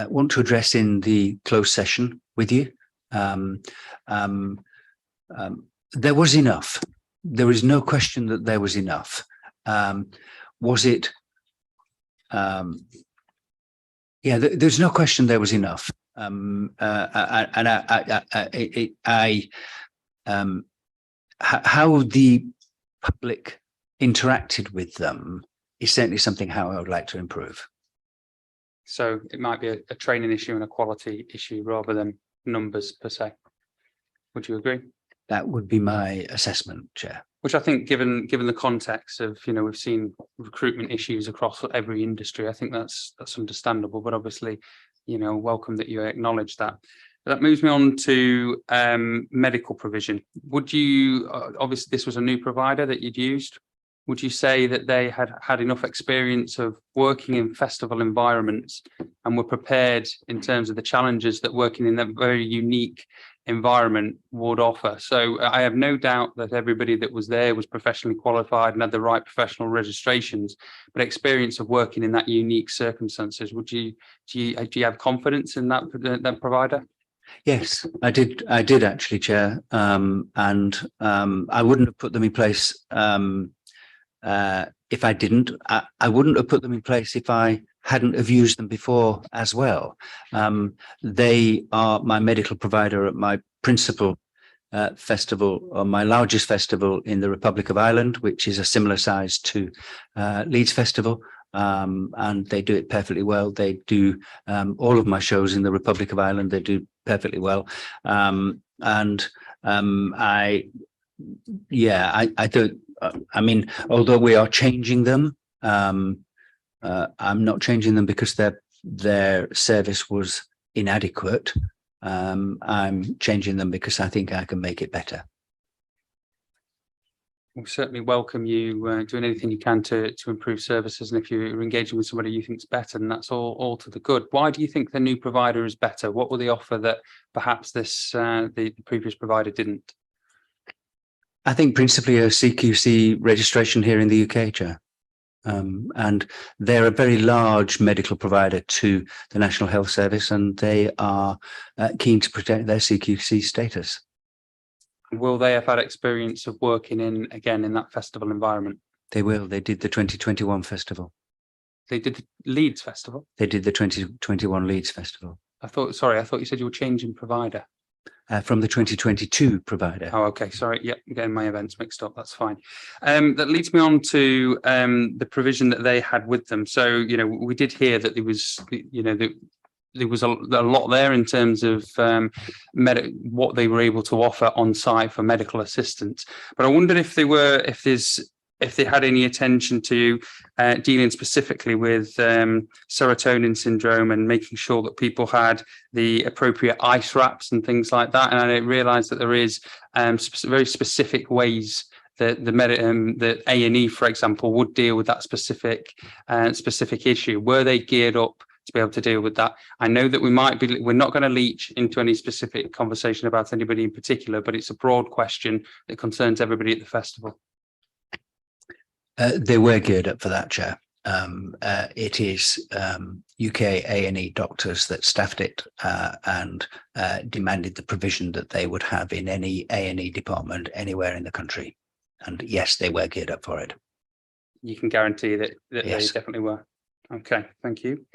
want to address in the closed session with you. There was enough. There is no question that there was enough. Was it? Yeah, there's no question there was enough. How the public interacted with them is certainly something how I would like to improve. So it might be a training issue and a quality issue rather than numbers per se. Would you agree? That would be my assessment, Chair. Which I think, given the context of, we've seen recruitment issues across every industry, I think that's understandable. But obviously, welcome that you acknowledge that. That moves me on to medical provision. Would you, obviously, this was a new provider that you'd used. Would you say that they had enough experience of working in festival environments and were prepared in terms of the challenges that working in that very unique environment would offer? So I have no doubt that everybody that was there was professionally qualified and had the right professional registrations, but experience of working in that unique circumstances. Do you have confidence in that provider? Yes, I did actually, Chair. And I wouldn't have put them in place if I didn't. I wouldn't have put them in place if I hadn't have used them before as well. They are my medical provider at my principal festival, or my largest festival in the Republic of Ireland, which is a similar size to Leeds Festival. And they do it perfectly well. They do all of my shows in the Republic of Ireland. They do perfectly well. I don't. I mean, although we are changing them, I'm not changing them because their service was inadequate. I'm changing them because I think I can make it better. We'll certainly welcome you doing anything you can to improve services, and if you're engaging with somebody you think is better, then that's all to the good. Why do you think the new provider is better? What will they offer that perhaps the previous provider didn't? I think principally a CQC registration here in the UK, Chair. And they're a very large medical provider to the National Health Service, and they are keen to protect their CQC status. Will they have had experience of working in that festival environment? They will. They did the 2021 festival. They did the Leeds Festival? They did the 2021 Leeds Festival. I thought you said you were changing provider. From the 2022 provider. Oh, okay. Sorry. Yep, I'm getting my events mixed up. That's fine. That leads me on to the provision that they had with them. So, we did hear that there was, there was a lot there in terms of what they were able to offer on site for medical assistance. But I wondered if they had any attention to dealing specifically with serotonin syndrome and making sure that people had the appropriate ice wraps and things like that. And I realised that there is very specific ways that that A&E, for example, would deal with that specific issue. Were they geared up to be able to deal with that? I know that we're not going to leach into any specific conversation about anybody in particular, but it's a broad question that concerns everybody at the festival. They were geared up for that, Chair. It is UK A&E doctors that staffed it and demanded the provision that they would have in any A&E department anywhere in the country. And yes, they were geared up for it. You can guarantee that Yes. They definitely were. Okay, thank you.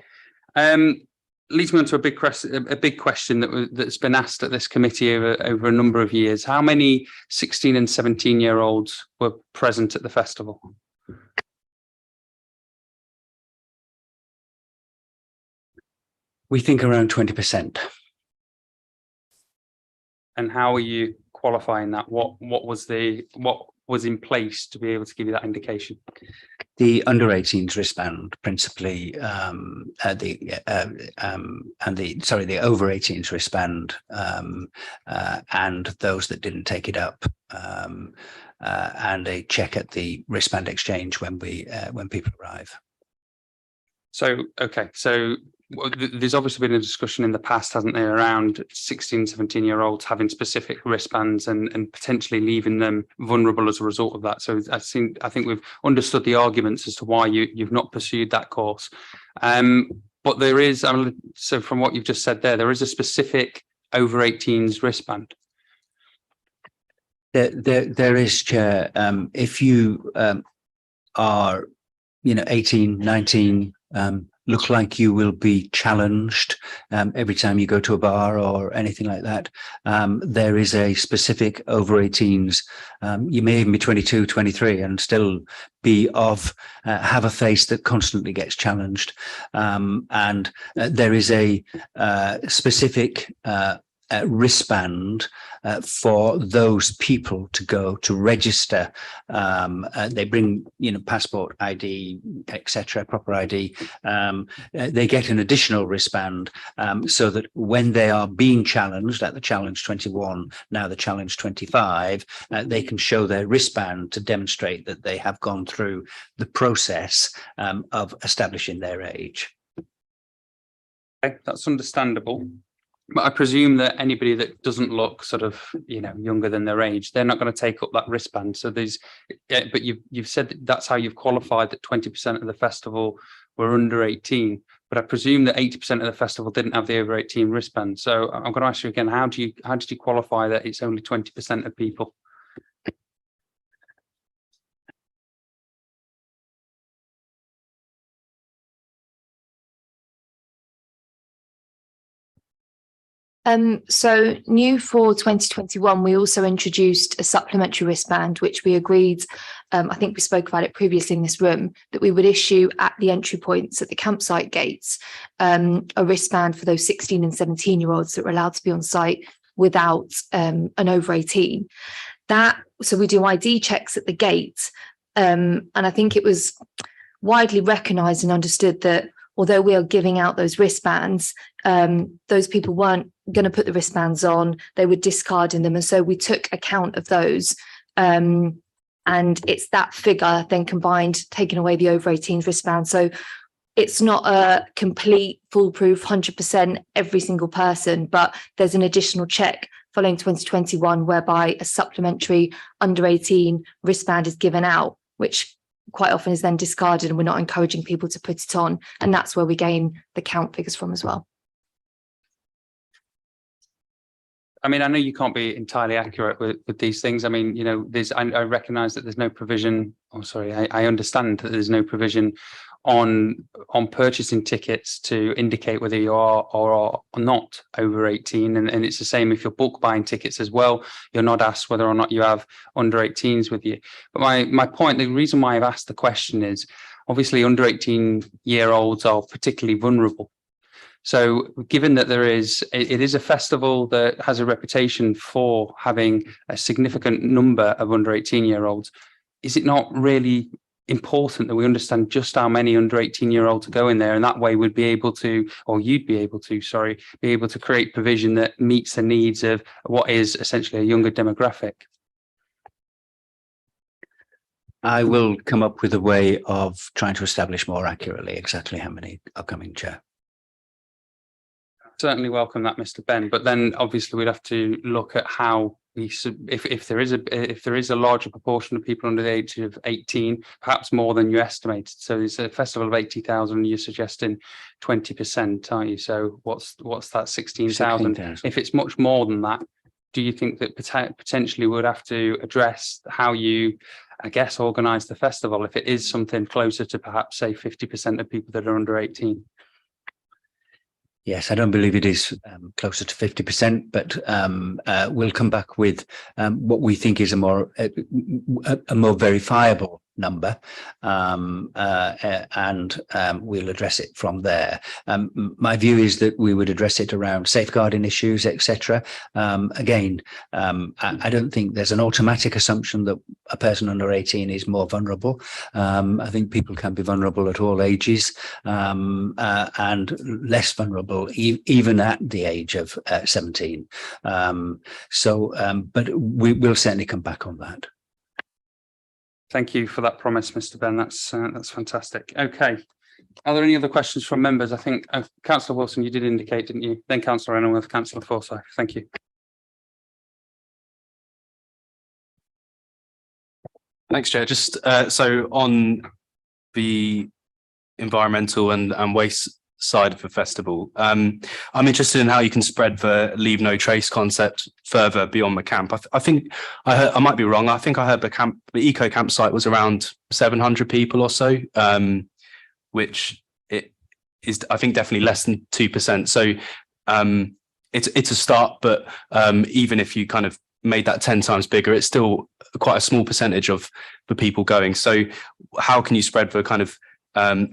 Leads me on to a big question that's been asked at this committee over a number of years. How many 16 and 17-year-olds were present at the festival? We think around 20%. And how are you qualifying that? What was in place to be able to give you that indication? The under 18s wristband, principally, the over 18s wristband, and those that didn't take it up, and a check at the wristband exchange when people arrive. So, okay, so there's obviously been a discussion in the past, hasn't there, around 16, 17-year-olds having specific wristbands and potentially leaving them vulnerable as a result of that. So I think we've understood the arguments as to why you've not pursued that course. But there is, so from what you've just said there is a specific over 18s wristband. There is, Chair. If you are, 18, 19, look like you will be challenged every time you go to a bar or anything like that, there is a specific over 18s. You may even be 22, 23 and still be have a face that constantly gets challenged. And there is a specific wristband for those people to go to register. They bring, passport ID, etc., proper ID. They get an additional wristband so that when they are being challenged at the Challenge 21, now the Challenge 25, they can show their wristband to demonstrate that they have gone through the process of establishing their age. Okay, that's understandable. But I presume that anybody that doesn't look sort of, younger than their age, they're not going to take up that wristband. So but you've said that that's how you've qualified that 20% of the festival were under 18. But I presume that 80% of the festival didn't have the over 18 wristband. So I'm going to ask you again, how did you qualify that it's only 20% of people? So new for 2021, we also introduced a supplementary wristband, which we agreed, I think we spoke about it previously in this room, that we would issue at the entry points at the campsite gates, a wristband for those 16 and 17-year-olds that were allowed to be on site without an over 18. So we do ID checks at the gate. And I think it was widely recognised and understood that although we are giving out those wristbands, those people weren't going to put the wristbands on, they were discarding them. And so we took account of those. And it's that figure then combined, taking away the over 18s wristband. So it's not a complete foolproof 100% every single person, but there's an additional check following 2021 whereby a supplementary under 18 wristband is given out, which quite often is then discarded, and we're not encouraging people to put it on. And that's where we gain the count figures from as well. I mean, I know you can't be entirely accurate with these things. I mean, I recognise that there's no provision, I understand that there's no provision on purchasing tickets to indicate whether you are or are not over 18. And it's the same if you're bulk buying tickets as well. You're not asked whether or not you have under 18s with you. But my point, the reason why I've asked the question is obviously under 18-year-olds are particularly vulnerable. So given that it is a festival that has a reputation for having a significant number of under 18-year-olds, is it not really important that we understand just how many under 18-year-olds go in there, and that way we'd be able to, or you'd be able to create provision that meets the needs of what is essentially a younger demographic? I will come up with a way of trying to establish more accurately exactly how many are coming, Chair. Certainly welcome that, Mr. Ben, but then obviously we'd have to look at how if there is a larger proportion of people under the age of 18, perhaps more than you estimated. So it's a festival of 80,000, you're suggesting 20%, aren't you? So what's that, 16,000? If it's much more than that, do you think that potentially would have to address how you, I guess, organise the festival if it is something closer to perhaps say 50% of people that are under 18? Yes, I don't believe it is closer to 50%, but we'll come back with what we think is a more verifiable number, and we'll address it from there. My view is that we would address it around safeguarding issues, etc. Again, I don't think there's an automatic assumption that a person under 18 is more vulnerable. I think people can be vulnerable at all ages, and less vulnerable even at the age of 17. But we will certainly come back on that. Thank you for that promise, Mr. Ben. That's fantastic. Okay. Are there any other questions from members? I think Councillor Wilson, you did indicate, didn't you? Then Councillor Enelworth, Councillor Forsyth. Thank you. Thanks, Chair. Just so on the environmental and waste side of the festival, I'm interested in how you can spread the leave no trace concept further beyond the camp. I think I might be wrong. I think I heard the eco campsite was around 700 people or so, which it is, I think, definitely less than 2%. So it's a start, but even if you kind of made that 10 times bigger, it's still quite a small percentage of the people going. So how can you spread the kind of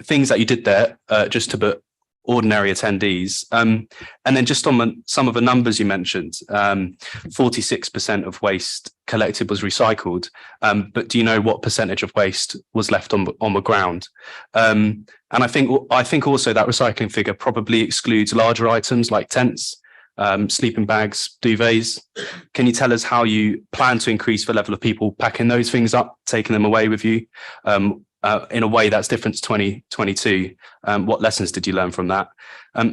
things that you did there just to ordinary attendees. And then just on some of the numbers you mentioned, 46% of waste collected was recycled. But do you know what percentage of waste was left on the ground? And I think also that recycling figure probably excludes larger items like tents, sleeping bags, duvets. Can you tell us how you plan to increase the level of people packing those things up, taking them away with you? In a way that's different to 2022. What lessons did you learn from that?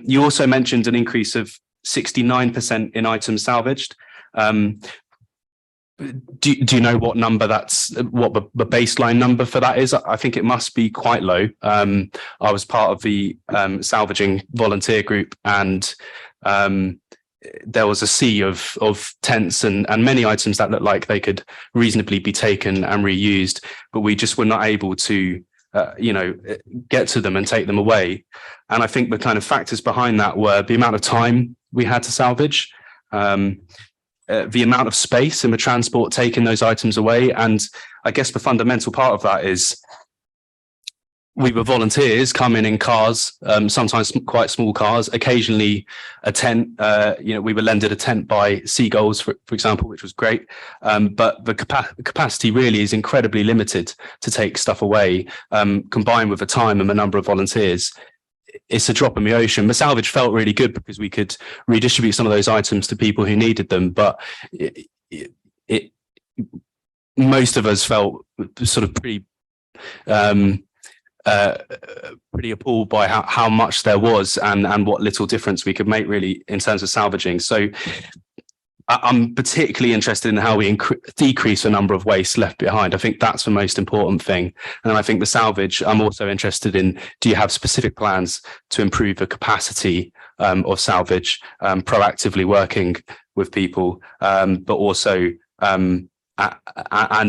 You also mentioned an increase of 69% in items salvaged. Do you know what number what the baseline number for that is? I think it must be quite low. I was part of the salvaging volunteer group, and there was a sea of tents and many items that looked like they could reasonably be taken and reused, but we just were not able to get to them and take them away. And I think the kind of factors behind that were the amount of time we had to salvage, the amount of space in the transport taking those items away. And I guess the fundamental part of that is we were volunteers coming in cars, sometimes quite small cars, occasionally a tent. We were lended a tent by Seagulls, for example, which was great. But the capacity really is incredibly limited to take stuff away, combined with the time and the number of volunteers. It's a drop in the ocean. The salvage felt really good because we could redistribute some of those items to people who needed them. But most of us felt sort of pretty appalled by how much there was and what little difference we could make really in terms of salvaging. So I'm particularly interested in how we decrease the number of waste left behind. I think that's the most important thing. And I think the salvage, I'm also interested in, do you have specific plans to improve the capacity of salvage, proactively working with people, but also and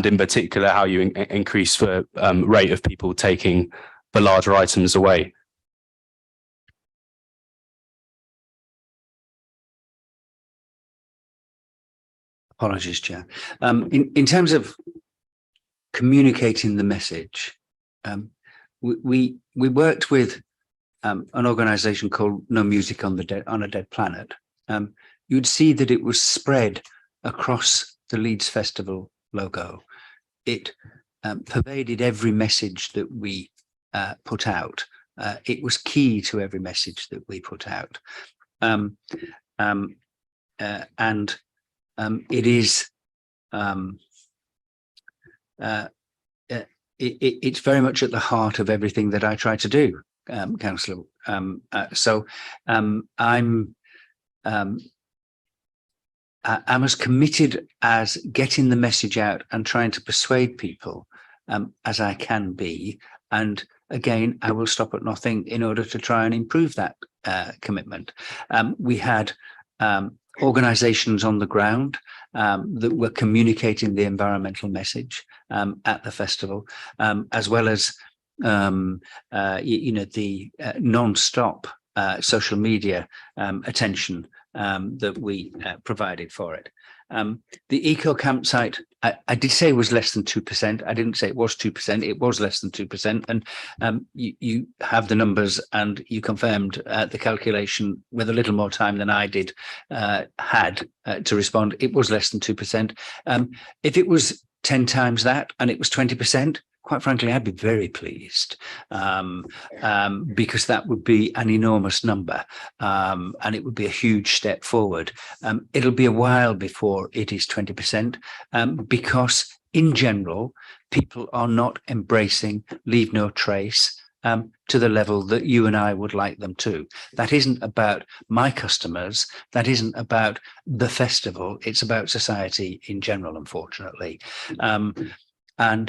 in particular how you increase the rate of people taking the larger items away? Apologies, Chair. In terms of communicating the message, we worked with an organisation called No Music on a Dead Planet. You'd see that it was spread across the Leeds Festival logo. It pervaded every message that we put out. It was key to every message that we put out. It is it's very much at the heart of everything that I try to do, Councillor. I'm as committed as getting the message out and trying to persuade people as I can be. And again, I will stop at nothing in order to try and improve that commitment. We had organisations on the ground that were communicating the environmental message at the festival, as well as the non-stop social media attention that we provided for it. The eco campsite, I did say it was less than 2%. I didn't say it was 2%. It was less than 2%. And you have the numbers, and you confirmed the calculation with a little more time than I did had to respond. It was less than 2%. If it was 10 times that and it was 20%, quite frankly, I'd be very pleased, because that would be an enormous number, and it would be a huge step forward. It'll be a while before it is 20%, because in general, people are not embracing leave no trace to the level that you and I would like them to. That isn't about my customers. That isn't about the festival. It's about society in general, unfortunately. But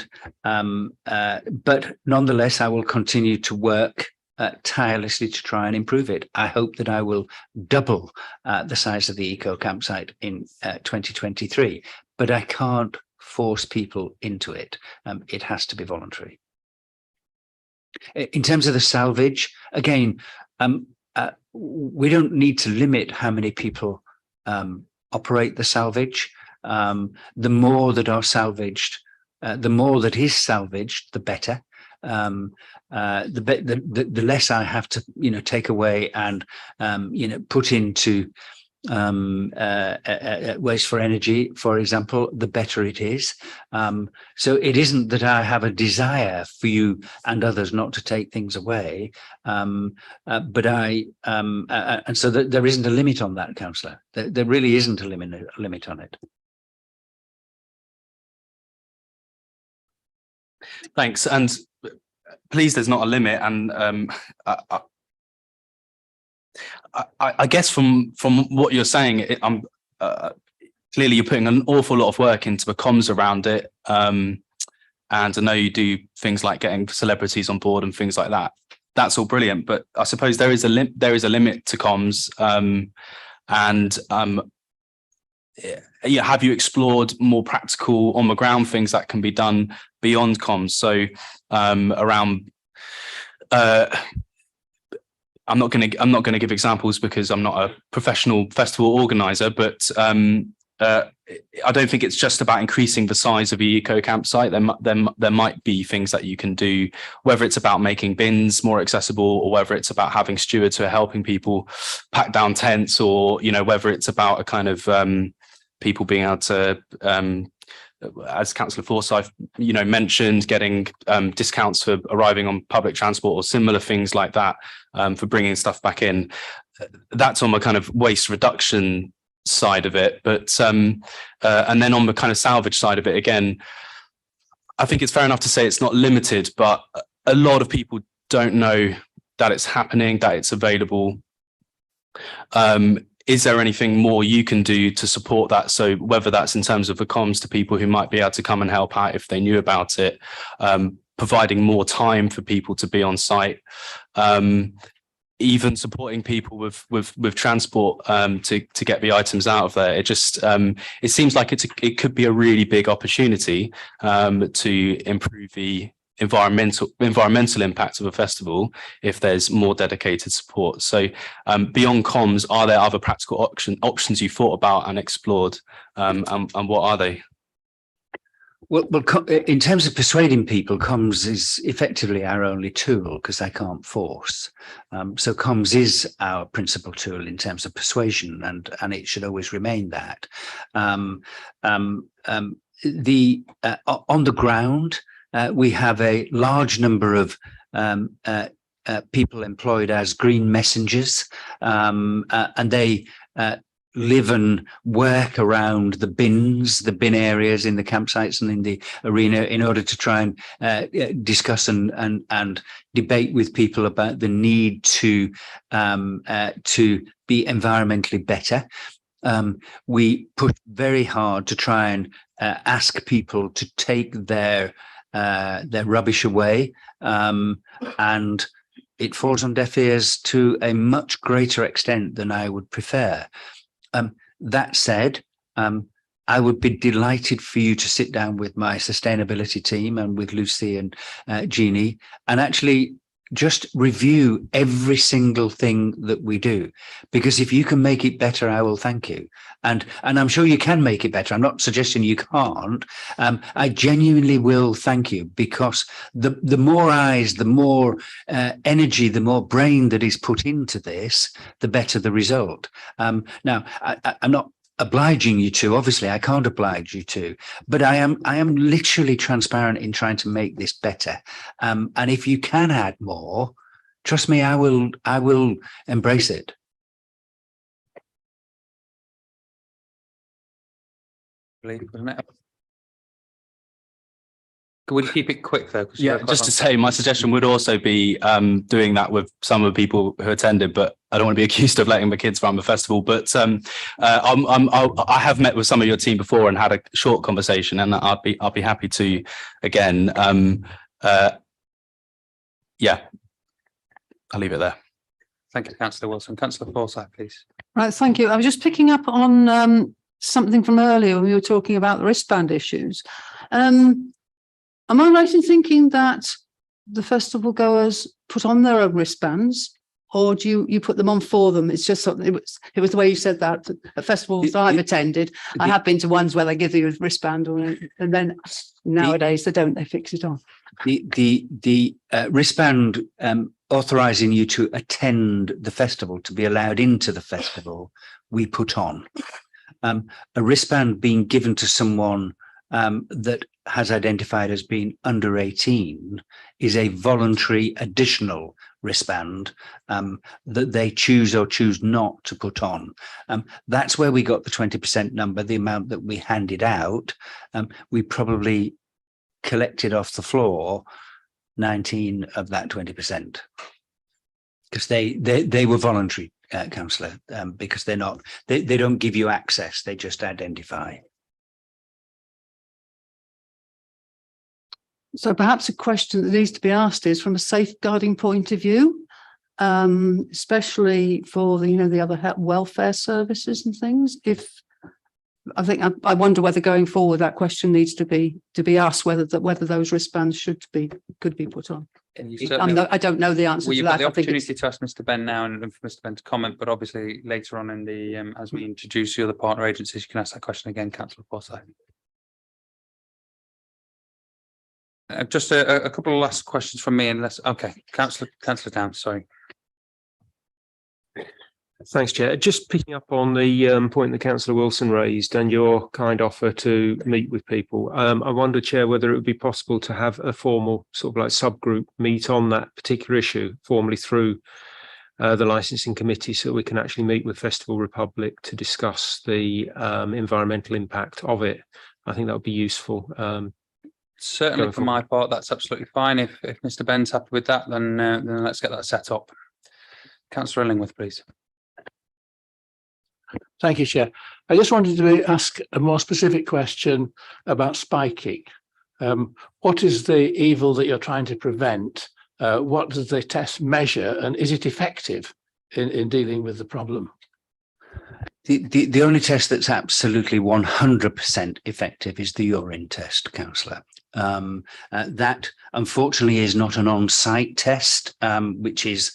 nonetheless, I will continue to work tirelessly to try and improve it. I hope that I will double the size of the eco campsite in 2023, but I can't force people into it. It has to be voluntary. In terms of the salvage, again, we don't need to limit how many people operate the salvage. The more that are salvaged, the more that is salvaged, the better. the less I have to, take away and, put into waste for energy, for example, the better it is. So it isn't that I have a desire for you and others not to take things away, but and so there isn't a limit on that, Councillor. There really isn't a limit on it. Thanks. And please, there's not a limit. And I guess from what you're saying, clearly you're putting an awful lot of work into the comms around it. And I know you do things like getting celebrities on board and things like that. That's all brilliant, but I suppose there is a limit to comms. Have you explored more practical on the ground things that can be done beyond comms? So around. I'm not going to give examples because I'm not a professional festival organizer, but I don't think it's just about increasing the size of the eco campsite. There might be things that you can do, whether it's about making bins more accessible, or whether it's about having stewards who are helping people pack down tents, or whether it's about a kind of people being able to, as Councillor Forsyth, mentioned, getting discounts for arriving on public transport or similar things like that, for bringing stuff back in. That's on the kind of waste reduction side of it, but and then on the kind of salvage side of it, again, I think it's fair enough to say it's not limited, but a lot of people don't know that it's happening, that it's available. Is there anything more you can do to support that? So whether that's in terms of the comms to people who might be able to come and help out if they knew about it, providing more time for people to be on site, even supporting people with transport to get the items out of there. It just it seems like it could be a really big opportunity to improve the environmental impact of a festival if there's more dedicated support. So beyond comms, are there other practical options you thought about and explored, and what are they? Well, in terms of persuading people, comms is effectively our only tool because they can't force. So comms is our principal tool in terms of persuasion, and it should always remain that. On the ground, we have a large number of people employed as green messengers, and they live and work around the bin areas in the campsites and in the arena in order to try and discuss and debate with people about the need to be environmentally better. We push very hard to try and ask people to take their rubbish away, and it falls on deaf ears to a much greater extent than I would prefer. That said, I would be delighted for you to sit down with my sustainability team and with Lucy and Jeannie and actually just review every single thing that we do, because if you can make it better, I will thank you. And I'm sure you can make it better. I'm not suggesting you can't. I genuinely will thank you, because the more eyes, the more energy, the more brain that is put into this, the better the result. Now, I'm not obliging you to, obviously I can't oblige you to, but I am literally transparent in trying to make this better. And if you can add more, trust me, I will embrace it. Would you keep it quick though? Yeah, just to say, my suggestion would also be doing that with some of the people who attended, but I don't want to be accused of letting the kids run the festival. But I have met with some of your team before and had a short conversation, and I'll be happy to again. Yeah, I'll leave it there. Thank you, Councillor Wilson. Councillor Forsyth, please. Right, thank you. I was just picking up on something from earlier when we were talking about the wristband issues. Am I right in thinking that the festival goers put on their own wristbands, or do you put them on for them? It's just something, it was the way you said that at festivals I've attended. I have been to ones where they give you a wristband, and then nowadays they don't, they fix it on. the wristband authorising you to attend the festival, to be allowed into the festival, we put on. A wristband being given to someone that has identified as being under 18 is a voluntary additional wristband that they choose or choose not to put on. That's where we got the 20% number, the amount that we handed out. We probably collected off the floor 19 of that 20%, because they were voluntary, councillor, because they don't give you access, they just identify. So perhaps a question that needs to be asked is, from a safeguarding point of view, especially for the other welfare services and things. If I wonder whether going forward that question needs to be asked, whether those wristbands could be put on. I don't know the answer to that. The opportunity to ask Mr. Ben now and for Mr. Ben to comment, but obviously later on in the as we introduce the other partner agencies, you can ask that question again, Councillor Forsyth. Just a couple of last questions from me, unless Councillor Downs, sorry. Thanks, Chair. Just picking up on the point that Councillor Wilson raised and your kind offer to meet with people. I wonder, Chair, whether it would be possible to have a formal sort of like subgroup meet on that particular issue formally through the licensing committee, so we can actually meet with Festival Republic to discuss the environmental impact of it. I think that would be useful. Certainly, for my part, that's absolutely fine. If Mr. Ben's happy with that, then let's get that set up. Councillor Illingworth, please. Thank you, Chair. I just wanted to ask a more specific question about spiking. What is the evil that you're trying to prevent? What does the test measure, and is it effective in dealing with the problem? The only test that's absolutely 100% effective is the urine test, councillor. That unfortunately is not an on-site test, which is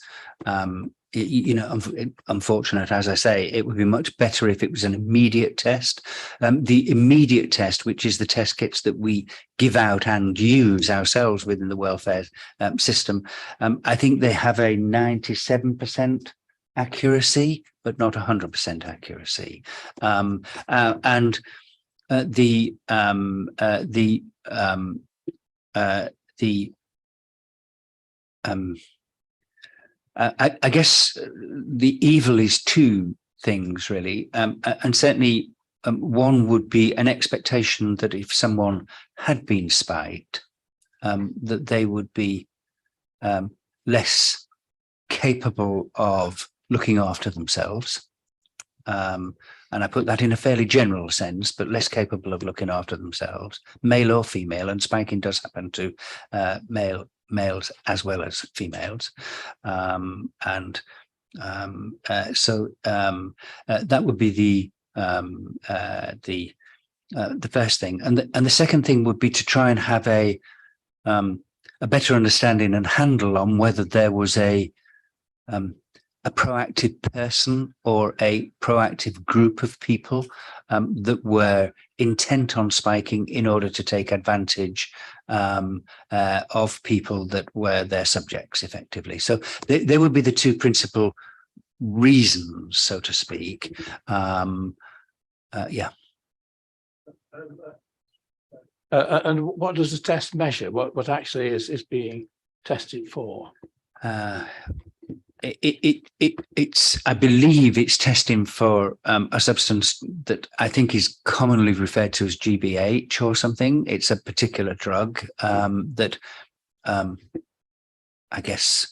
unfortunate. As I say, it would be much better if it was an immediate test. The immediate test, which is the test kits that we give out and use ourselves within the welfare system, I think they have a 97% accuracy, but not 100% accuracy. I guess the evil is two things really, and certainly one would be an expectation that if someone had been spiked, that they would be less capable of looking after themselves. And I put that in a fairly general sense, but less capable of looking after themselves, male or female, and spiking does happen to males as well as females. That would be the first thing. And the second thing would be to try and have a better understanding and handle on whether there was a proactive person or a proactive group of people that were intent on spiking in order to take advantage of people that were their subjects effectively. So they would be the two principal reasons, so to speak. Yeah. And what does the test measure? What actually is being tested for? It's I believe it's testing for a substance that I think is commonly referred to as GBH or something. It's a particular drug that I guess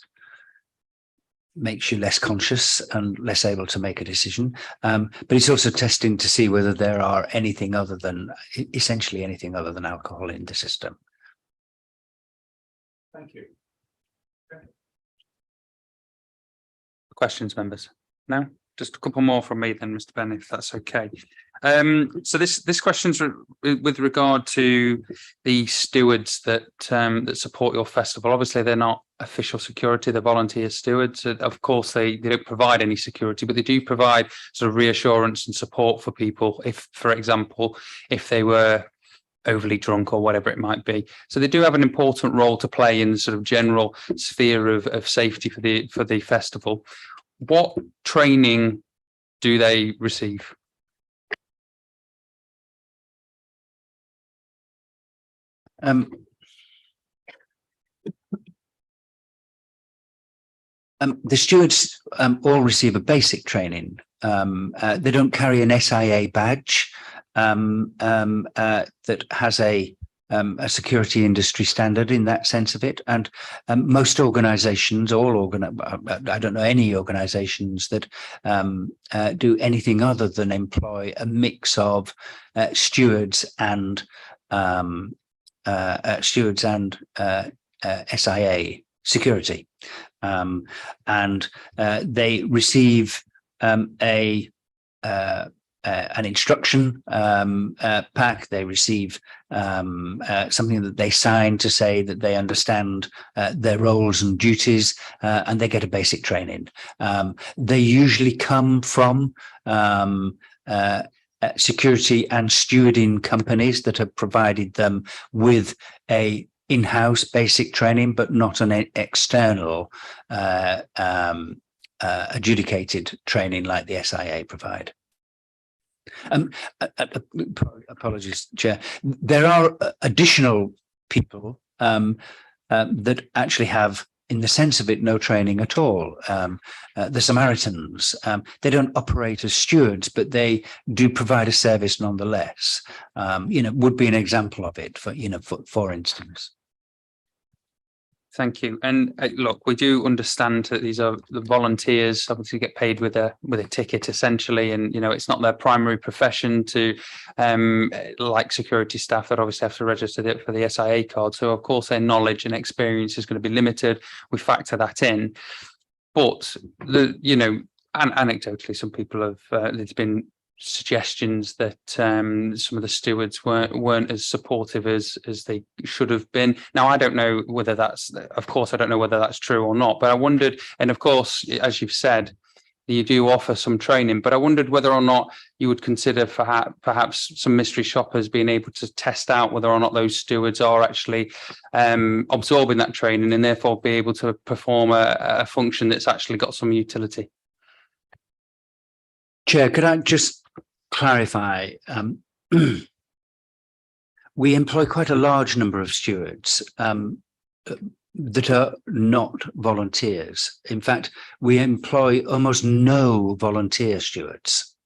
makes you less conscious and less able to make a decision. But it's also testing to see whether there are essentially anything other than alcohol in the system. Thank you. Questions, members? No? Just a couple more from me then, Mr. Ben, if that's okay. So this question's with regard to the stewards that support your festival. Obviously, they're not official security, they're volunteer stewards. Of course, they don't provide any security, but they do provide sort of reassurance and support for people. If, for example, if they were overly drunk or whatever it might be. So they do have an important role to play in the sort of general sphere of safety for the festival. What training do they receive? The stewards all receive a basic training. They don't carry an SIA badge that has a security industry standard in that sense of it. And most organizations, I don't know any organizations that do anything other than employ a mix of stewards and SIA security. And they receive an instruction pack. They receive something that they sign to say that they understand their roles and duties, and they get a basic training. They usually come from security and stewarding companies that have provided them with a in-house basic training, but not an external adjudicated training like the SIA provide. Apologies, Chair. There are additional people that actually have, in the sense of it, no training at all. The Samaritans, they don't operate as stewards, but they do provide a service nonetheless. Would be an example of it, for instance. Thank you. And look, we do understand that these are the volunteers, obviously get paid with a ticket essentially, and it's not their primary profession to like security staff that obviously have to register for the SIA card. So of course their knowledge and experience is going to be limited. We factor that in, but anecdotally, some people have there's been suggestions that some of the stewards weren't as supportive as they should have been. Now, I don't know whether that's true or not, but I wondered, and of course, as you've said, you do offer some training, but I wondered whether or not you would consider perhaps some mystery shoppers being able to test out whether or not those stewards are actually absorbing that training and therefore be able to perform a function that's actually got some utility. Chair, could I just clarify? We employ quite a large number of stewards that are not volunteers. In fact, we employ almost no volunteer stewards.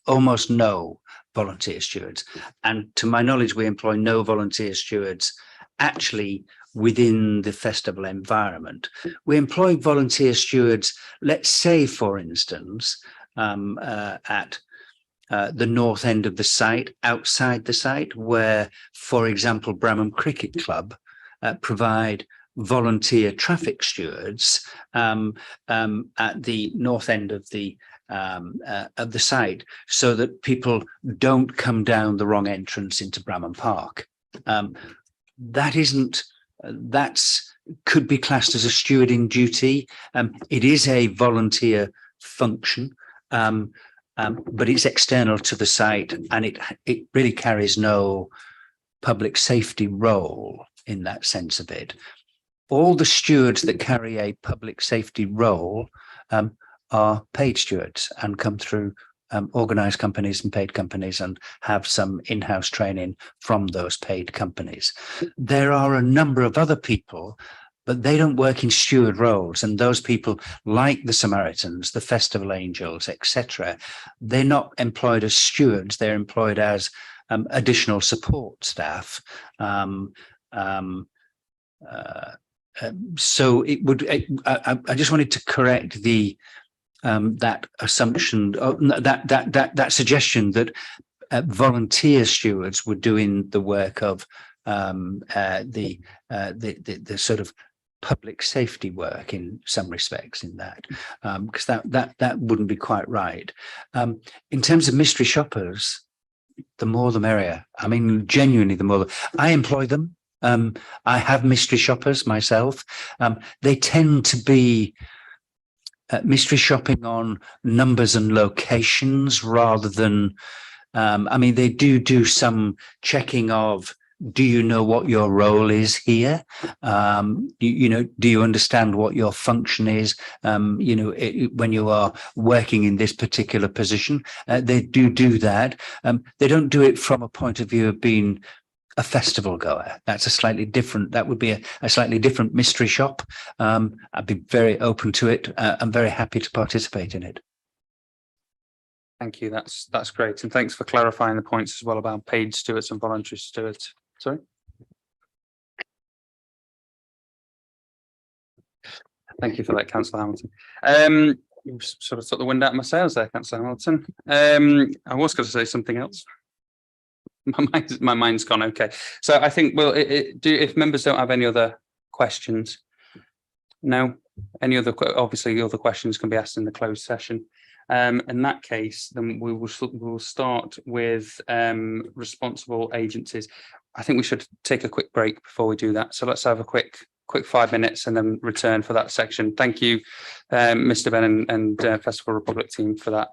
Almost no volunteer stewards. And to my knowledge, we employ no volunteer stewards actually within the festival environment. We employ volunteer stewards, let's say, for instance, at the north end of the site, outside the site, where, for example, Bramham Cricket Club provide volunteer traffic stewards at the north end of the site, so that people don't come down the wrong entrance into Bramham Park. That's could be classed as a stewarding duty. It is a volunteer function. But it's external to the site, and it really carries no public safety role in that sense of it. All the stewards that carry a public safety role are paid stewards and come through organised companies and paid companies and have some in-house training from those paid companies. There are a number of other people, but they don't work in steward roles. And those people, like the Samaritans, the Festival Angels, etc., they're not employed as stewards. They're employed as additional support staff. So it would. I just wanted to correct that assumption, that suggestion that volunteer stewards were doing the work of the sort of public safety work in some respects in that, because that wouldn't be quite right. In terms of mystery shoppers, the more the merrier. I mean, genuinely, the more. I employ them. I have mystery shoppers myself. They tend to be mystery shopping on numbers and locations rather than I mean, they do some checking of, do you know what your role is here? Do you understand what your function is? When you are working in this particular position, they do that. They don't do it from a point of view of being a festival goer. That's a slightly different, that would be a slightly different mystery shop. I'd be very open to it. I'm very happy to participate in it. Thank you. That's great. And thanks for clarifying the points as well about paid stewards and voluntary stewards. Sorry. Thank you for that, Councillor Hamilton. You sort of took the wind out of my sails there, Councillor Hamilton. I was going to say something else. My mind's gone. Okay. So I think, well, if members don't have any other questions, no, any other, obviously other questions can be asked in the closed session. In that case, then we will start with responsible agencies. I think we should take a quick break before we do that. So let's have a quick 5 minutes and then return for that section. Thank you, Mr. Ben and Festival Republic team for that.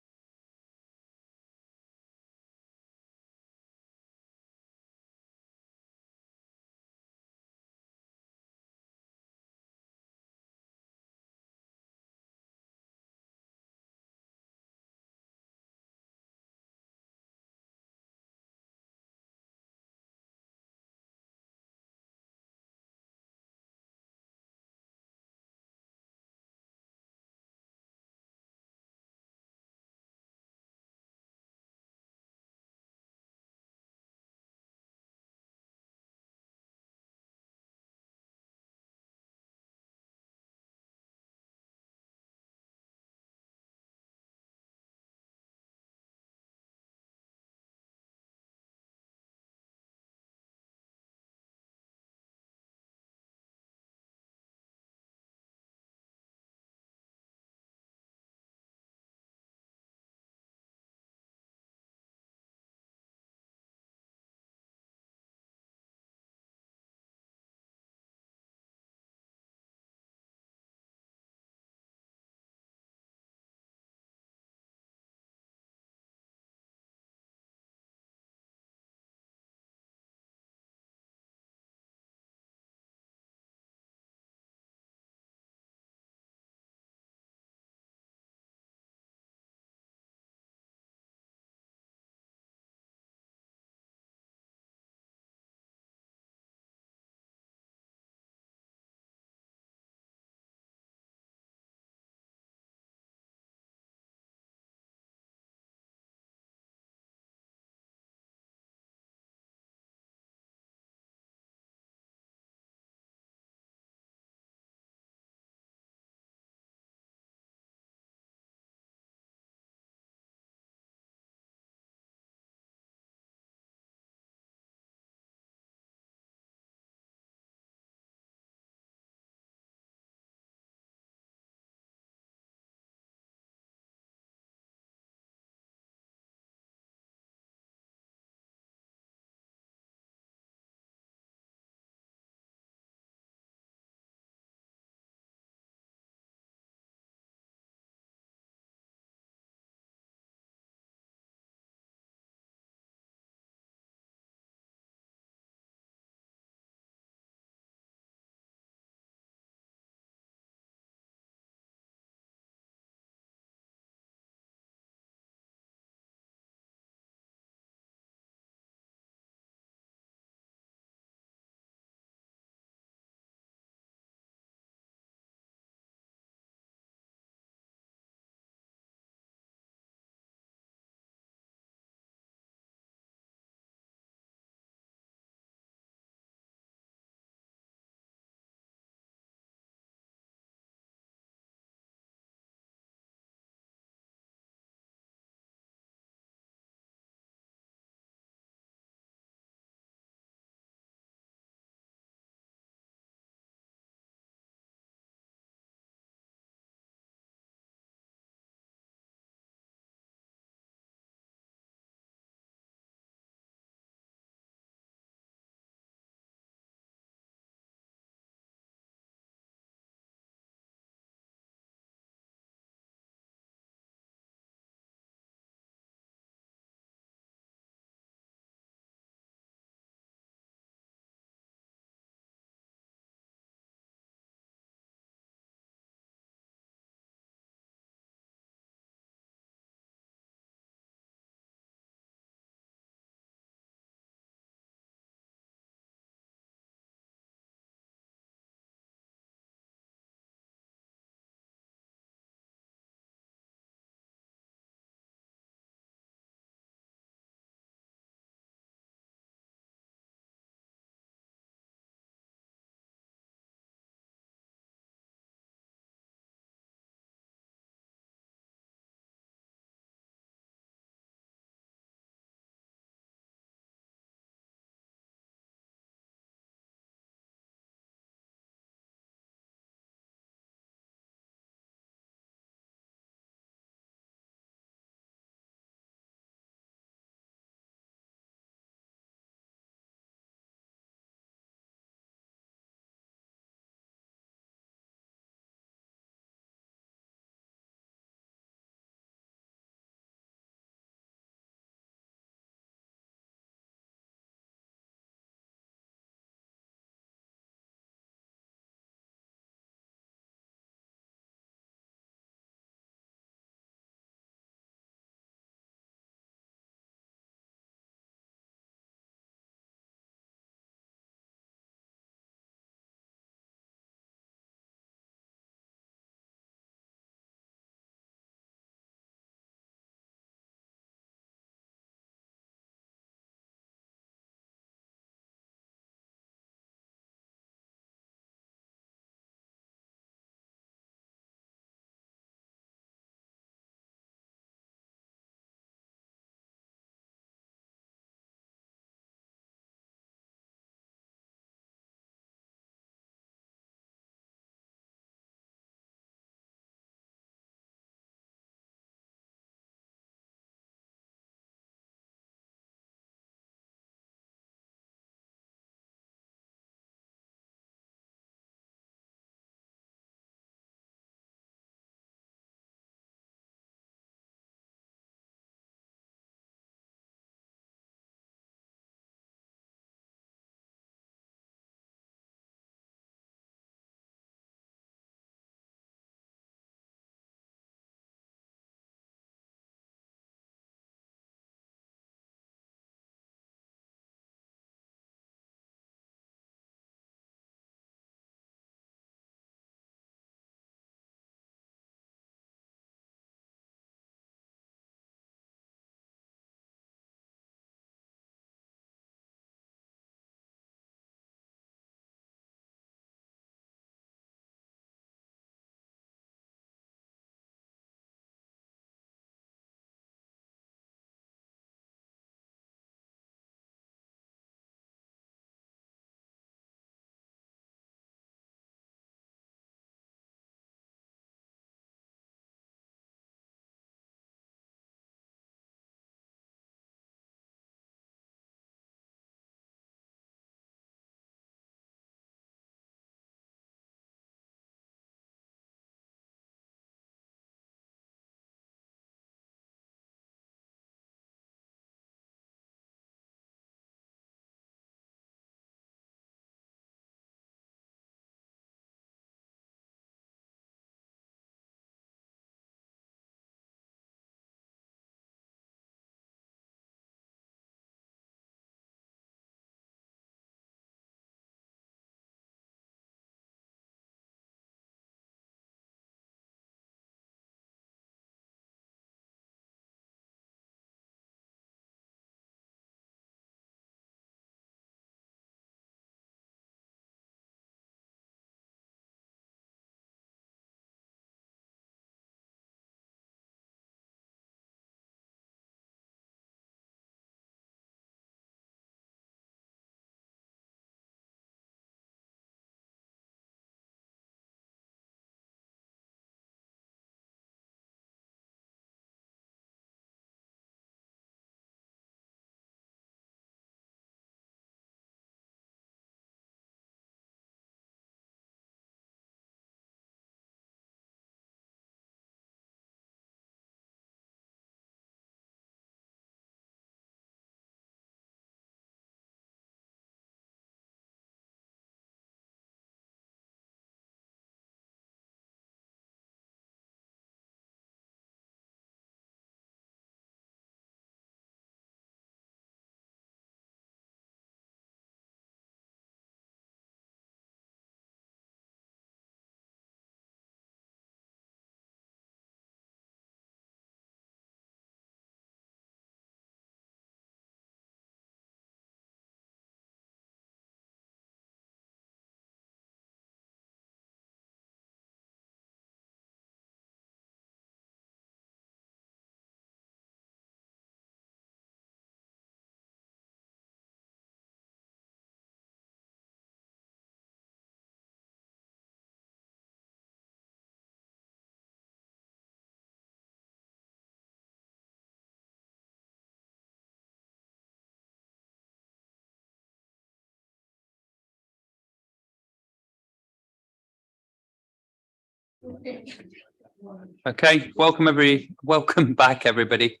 Okay, welcome back, everybody.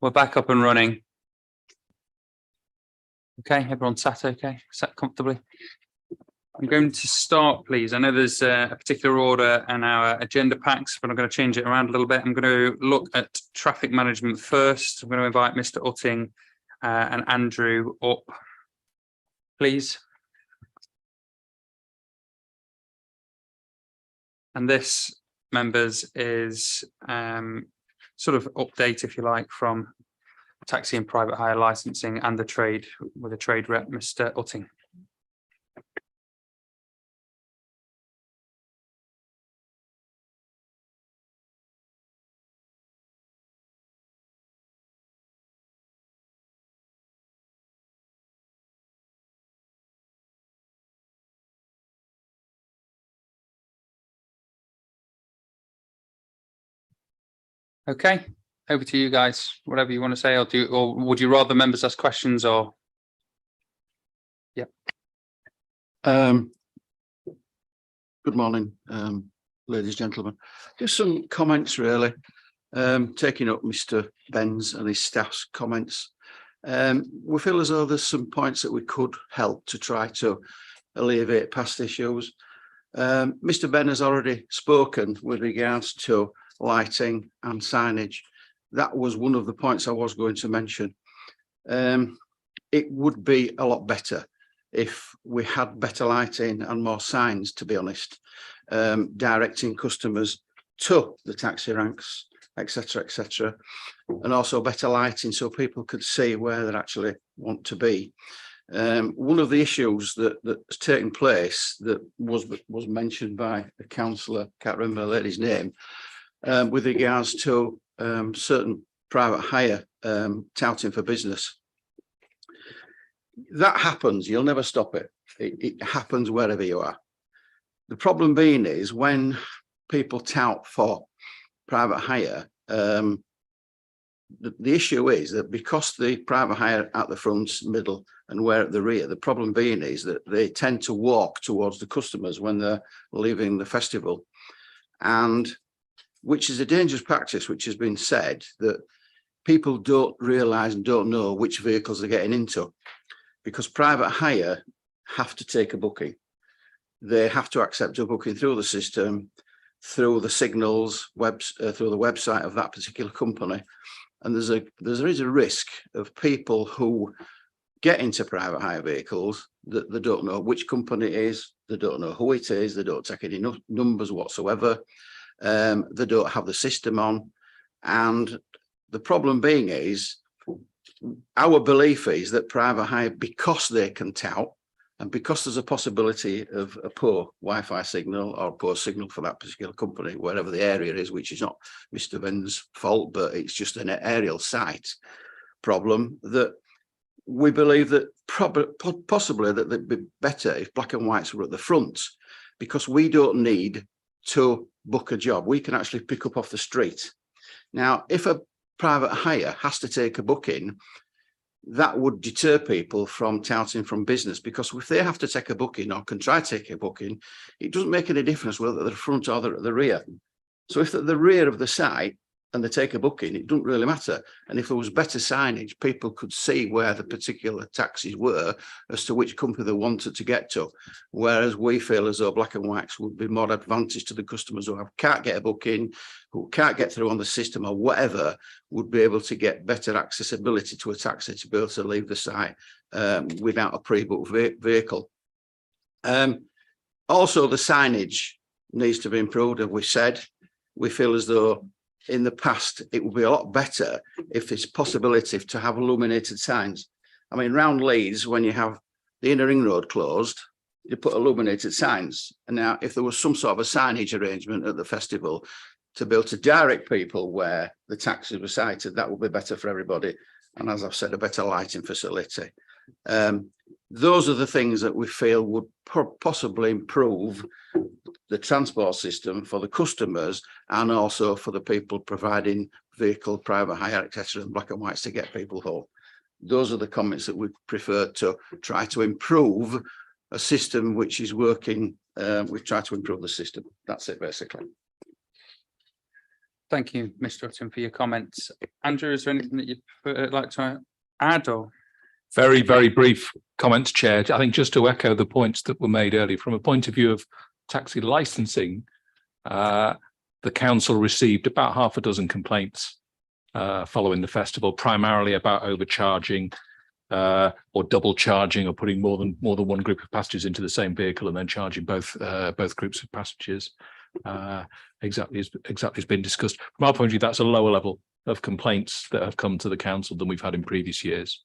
We're back up and running. Okay, everyone sat okay, sat comfortably. I'm going to start, please. I know there's a particular order in our agenda packs, but I'm going to change it around a little bit. I'm going to look at traffic management first. I'm going to invite Mr. Utting and Andrew up, please. And this, members, is sort of update, if you like, from taxi and private hire licensing and the trade with a trade rep, Mr. Utting. Okay, over to you guys. Whatever you want to say, or would you rather members ask questions, or? Yeah. Good morning, ladies and gentlemen. Just some comments really, taking up Mr. Ben's and his staff's comments. We feel as though there's some points that we could help to try to alleviate past issues. Mr. Ben has already spoken with regards to lighting and signage. That was one of the points I was going to mention. It would be a lot better if we had better lighting and more signs, to be honest, directing customers to the taxi ranks, etc., etc., and also better lighting so people could see where they actually want to be. One of the issues that's taken place that was mentioned by the councillor, can't remember the lady's name, with regards to certain private hire touting for business. That happens, you'll never stop it. It happens wherever you are. The problem being is when people tout for private hire, the issue is that because the private hire at the front, middle and we're at the rear, the problem being is that they tend to walk towards the customers when they're leaving the festival, and which is a dangerous practice, which has been said, that people don't realise and don't know which vehicles they're getting into, because private hire have to take a booking. They have to accept a booking through the system, through the signals, through the website of that particular company. And there is a risk of people who get into private hire vehicles that they don't know which company it is, they don't know who it is, they don't take any numbers whatsoever. They don't have the system on, and the problem being is our belief is that private hire, because they can tout and because there's a possibility of a poor Wi-Fi signal or a poor signal for that particular company, wherever the area is, which is not Mr. Ben's fault, but it's just an aerial site problem, that we believe that possibly that it'd be better if black and whites were at the front, because we don't need to book a job. We can actually pick up off the street. Now, if a private hire has to take a booking, that would deter people from touting from business, because if they have to take a booking or can try to take a booking, it doesn't make any difference whether they're at the front or they're at the rear. So if they're at the rear of the site and they take a booking, it doesn't really matter. And if there was better signage, people could see where the particular taxis were as to which company they wanted to get to. Whereas we feel as though black and whites would be more advantage to the customers who can't get a booking, who can't get through on the system or whatever, would be able to get better accessibility to a taxi to be able to leave the site without a pre-booked vehicle. Also, the signage needs to be improved, as we said. We feel as though in the past, it would be a lot better if there's possibility to have illuminated signs. I mean, round Leeds, when you have the inner ring road closed, you put illuminated signs. And now, if there was some sort of a signage arrangement at the festival to be able to direct people where the taxis were sited, that would be better for everybody. And as I've said, a better lighting facility. Those are the things that we feel would possibly improve the transport system for the customers and also for the people providing vehicle, private hire, etc., and black and whites to get people home. Those are the comments that we prefer to try to improve a system which is working we've tried to improve the system. That's it, basically. Thank you, Mr. Hutton, for your comments. Andrew, is there anything that you'd like to add or? Very, very brief comments, Chair. I think just to echo the points that were made earlier, from a point of view of taxi licensing, the council received about half a dozen complaints following the festival, primarily about overcharging or double charging or putting more than one group of passengers into the same vehicle and then charging both groups of passengers. Exactly has been discussed. From our point of view, that's a lower level of complaints that have come to the council than we've had in previous years.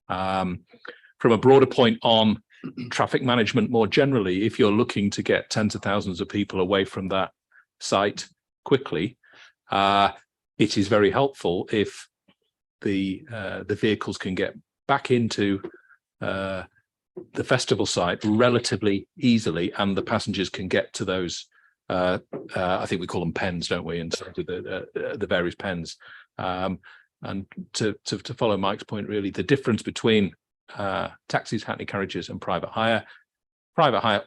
From a broader point on traffic management more generally, if you're looking to get tens of thousands of people away from that site quickly, it is very helpful if the vehicles can get back into the festival site relatively easily, and the passengers can get to those. I think we call them pens, don't we? And so the various pens. And to follow Mike's point, really, the difference between taxis, hackney carriages, and private hire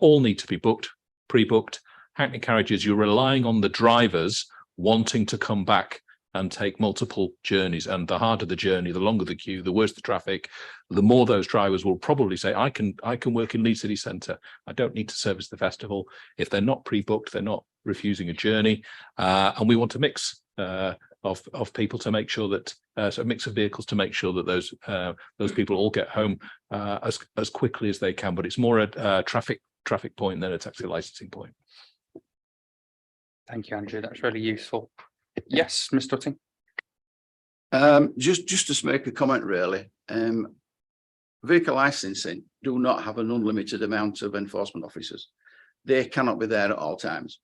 all need to be booked, pre-booked. Hackney carriages, you're relying on the drivers wanting to come back and take multiple journeys, and the harder the journey, the longer the queue, the worse the traffic, the more those drivers will probably say, I can work in Leeds city centre, I don't need to service the festival. If they're not pre-booked, they're not refusing a journey, and we want a mix of people to make sure that so a mix of vehicles to make sure that those people all get home as quickly as they can. But it's more a traffic point than a taxi licensing point. Thank you, Andrew. That's really useful. Yes, Mr. Hutton. Just to make a comment, really. Vehicle licensing do not have an unlimited amount of enforcement officers. They cannot be there at all times.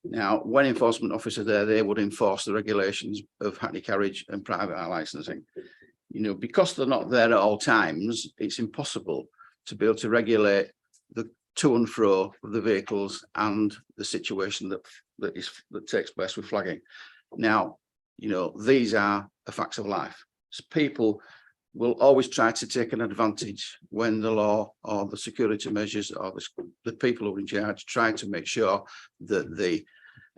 Now, when enforcement officers are there, they would enforce the regulations of hackney carriage and private hire licensing. You know, because they're not there at all times, it's impossible to be able to regulate the to and fro of the vehicles and the situation that takes place with flagging. Now, you know, these are the facts of life. So people will always try to take an advantage when the law or the security measures or the people who are in charge try to make sure that the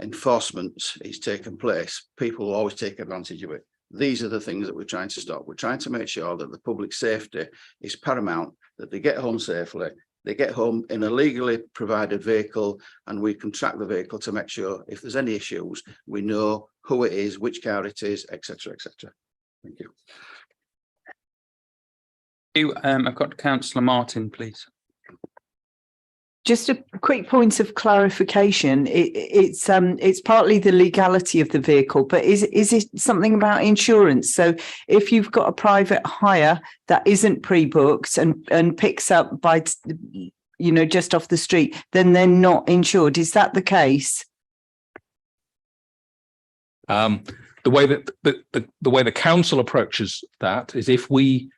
enforcement is taking place. People will always take advantage of it. These are the things that we're trying to stop. We're trying to make sure that the public safety is paramount, that they get home safely, they get home in a legally provided vehicle, and we can track the vehicle to make sure if there's any issues, we know who it is, which car it is, etc., etc. Thank you. I've got Councillor Martin, please. Just a quick point of clarification. It's partly the legality of the vehicle, but is it something about insurance? So if you've got a private hire that isn't pre-booked and picks up by, you know, just off the street, then they're not insured. Is that the case? The way that the way the council approaches that is if we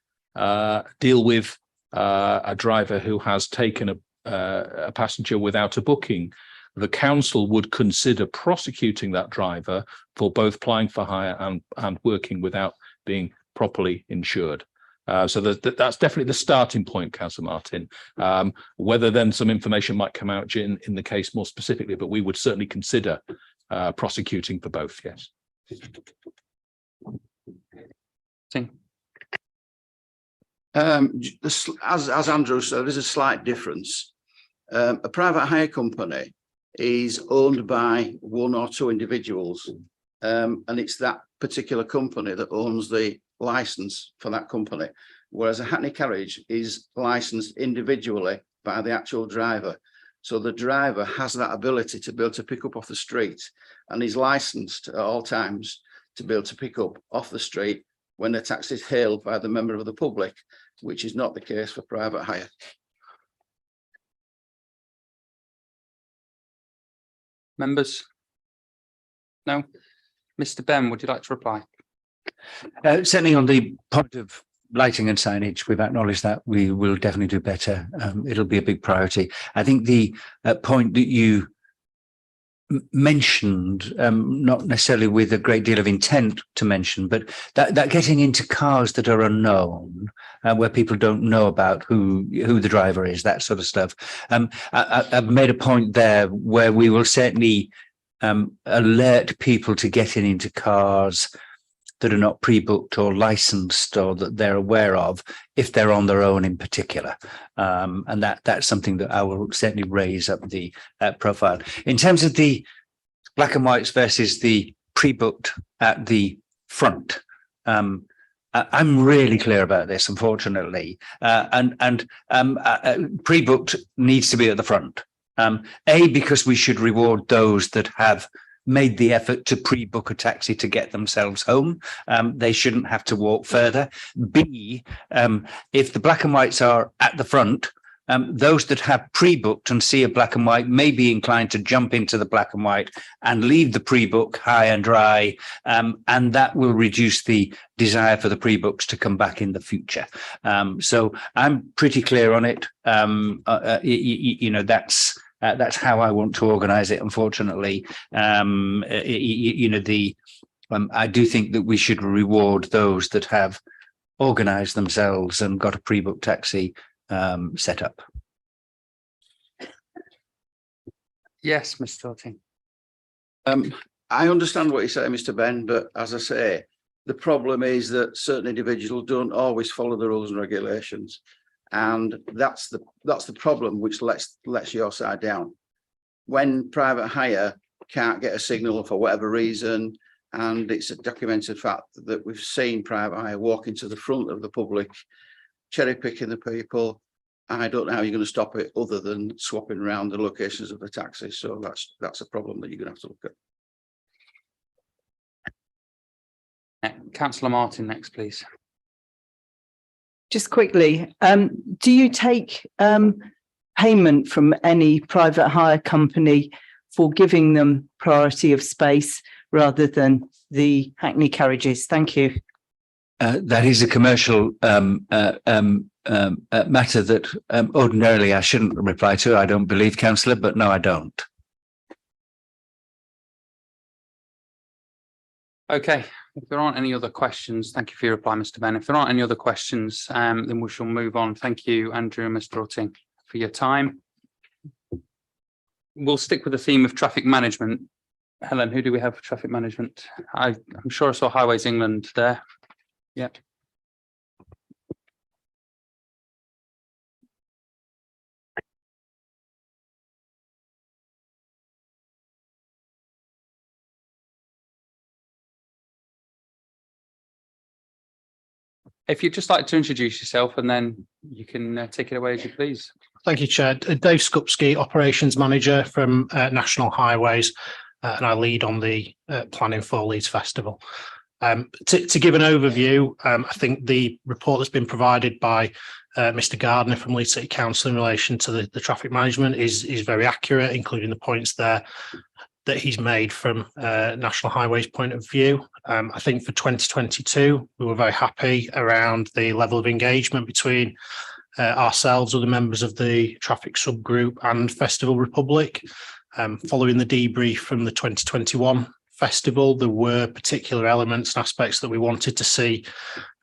deal with a driver who has taken a passenger without a booking, the council would consider prosecuting that driver for both applying for hire and working without being properly insured. So that's definitely the starting point, Councillor Martin. Whether then some information might come out in the case more specifically, but we would certainly consider prosecuting for both, yes. As Andrew said, there's a slight difference. A private hire company is owned by one or two individuals, and it's that particular company that owns the license for that company, whereas a hackney carriage is licensed individually by the actual driver. So the driver has that ability to be able to pick up off the street, and is licensed at all times to be able to pick up off the street when the taxi is hailed by the member of the public, which is not the case for private hire. Members? No? Mr. Ben, would you like to reply? Certainly on the point of lighting and signage, we've acknowledged that we will definitely do better. It'll be a big priority. I think the point that you mentioned, not necessarily with a great deal of intent to mention, but that getting into cars that are unknown, where people don't know about who the driver is, that sort of stuff. I've made a point there where we will certainly alert people to getting into cars that are not pre-booked or licensed or that they're aware of if they're on their own in particular. And that's something that I will certainly raise up the profile. In terms of the black and whites versus the pre-booked at the front, I'm really clear about this, unfortunately. Pre-booked needs to be at the front. Because we should reward those that have made the effort to pre-book a taxi to get themselves home. They shouldn't have to walk further. B, if the black and whites are at the front, those that have pre-booked and see a black and white may be inclined to jump into the black and white and leave the pre-book high and dry, and that will reduce the desire for the pre-books to come back in the future. So I'm pretty clear on it. That's how I want to organise it. Unfortunately, I do think that we should reward those that have organised themselves and got a pre-booked taxi set up. Yes, Mr. Torting. I understand what you say, Mr. Ben, but as I say, the problem is that certain individuals don't always follow the rules and regulations. And that's the problem which lets your side down. When private hire can't get a signal for whatever reason, and it's a documented fact that we've seen private hire walk into the front of the public, cherry picking the people. I don't know how you're going to stop it other than swapping around the locations of the taxis. So that's a problem that you're going to have to look at. Councillor Martin next, please. Just quickly, do you take payment from any private hire company for giving them priority of space rather than the Hackney carriages? Thank you. That is a commercial matter that ordinarily I shouldn't reply to. I don't believe, Councillor, but no, I don't. Okay. If there aren't any other questions, thank you for your reply, Mr. Ben. If there aren't any other questions, then we shall move on. Thank you, Andrew and Mr. Rutting, for your time. We'll stick with the theme of traffic management. Helen, who do we have for traffic management? I'm sure I saw Highways England there. Yeah. If you'd just like to introduce yourself and then you can take it away as you please. Thank you, Chair. Dave Skupski, Operations Manager from National Highways, and I lead on the planning for Leeds Festival. To give an overview, I think the report that's been provided by Mr. Gardner from Leeds City Council in relation to the traffic management is very accurate, including the points there that he's made from National Highways point of view. I think for 2022, we were very happy around the level of engagement between ourselves, other members of the traffic subgroup and Festival Republic. Following the debrief from the 2021 festival, there were particular elements and aspects that we wanted to see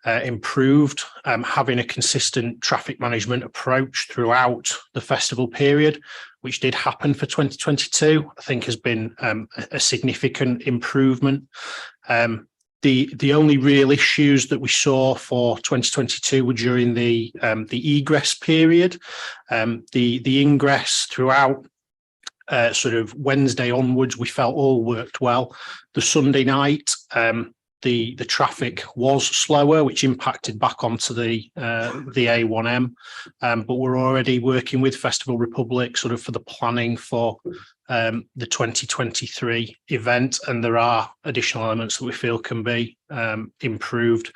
improved. Having a consistent traffic management approach throughout the festival period, which did happen for 2022, I think has been a significant improvement. The only real issues that we saw for 2022 were during the egress period. The ingress throughout sort of Wednesday onwards, we felt all worked well. The Sunday night, the traffic was slower, which impacted back onto the A1M. But we're already working with Festival Republic sort of for the planning for the 2023 event, and there are additional elements that we feel can be improved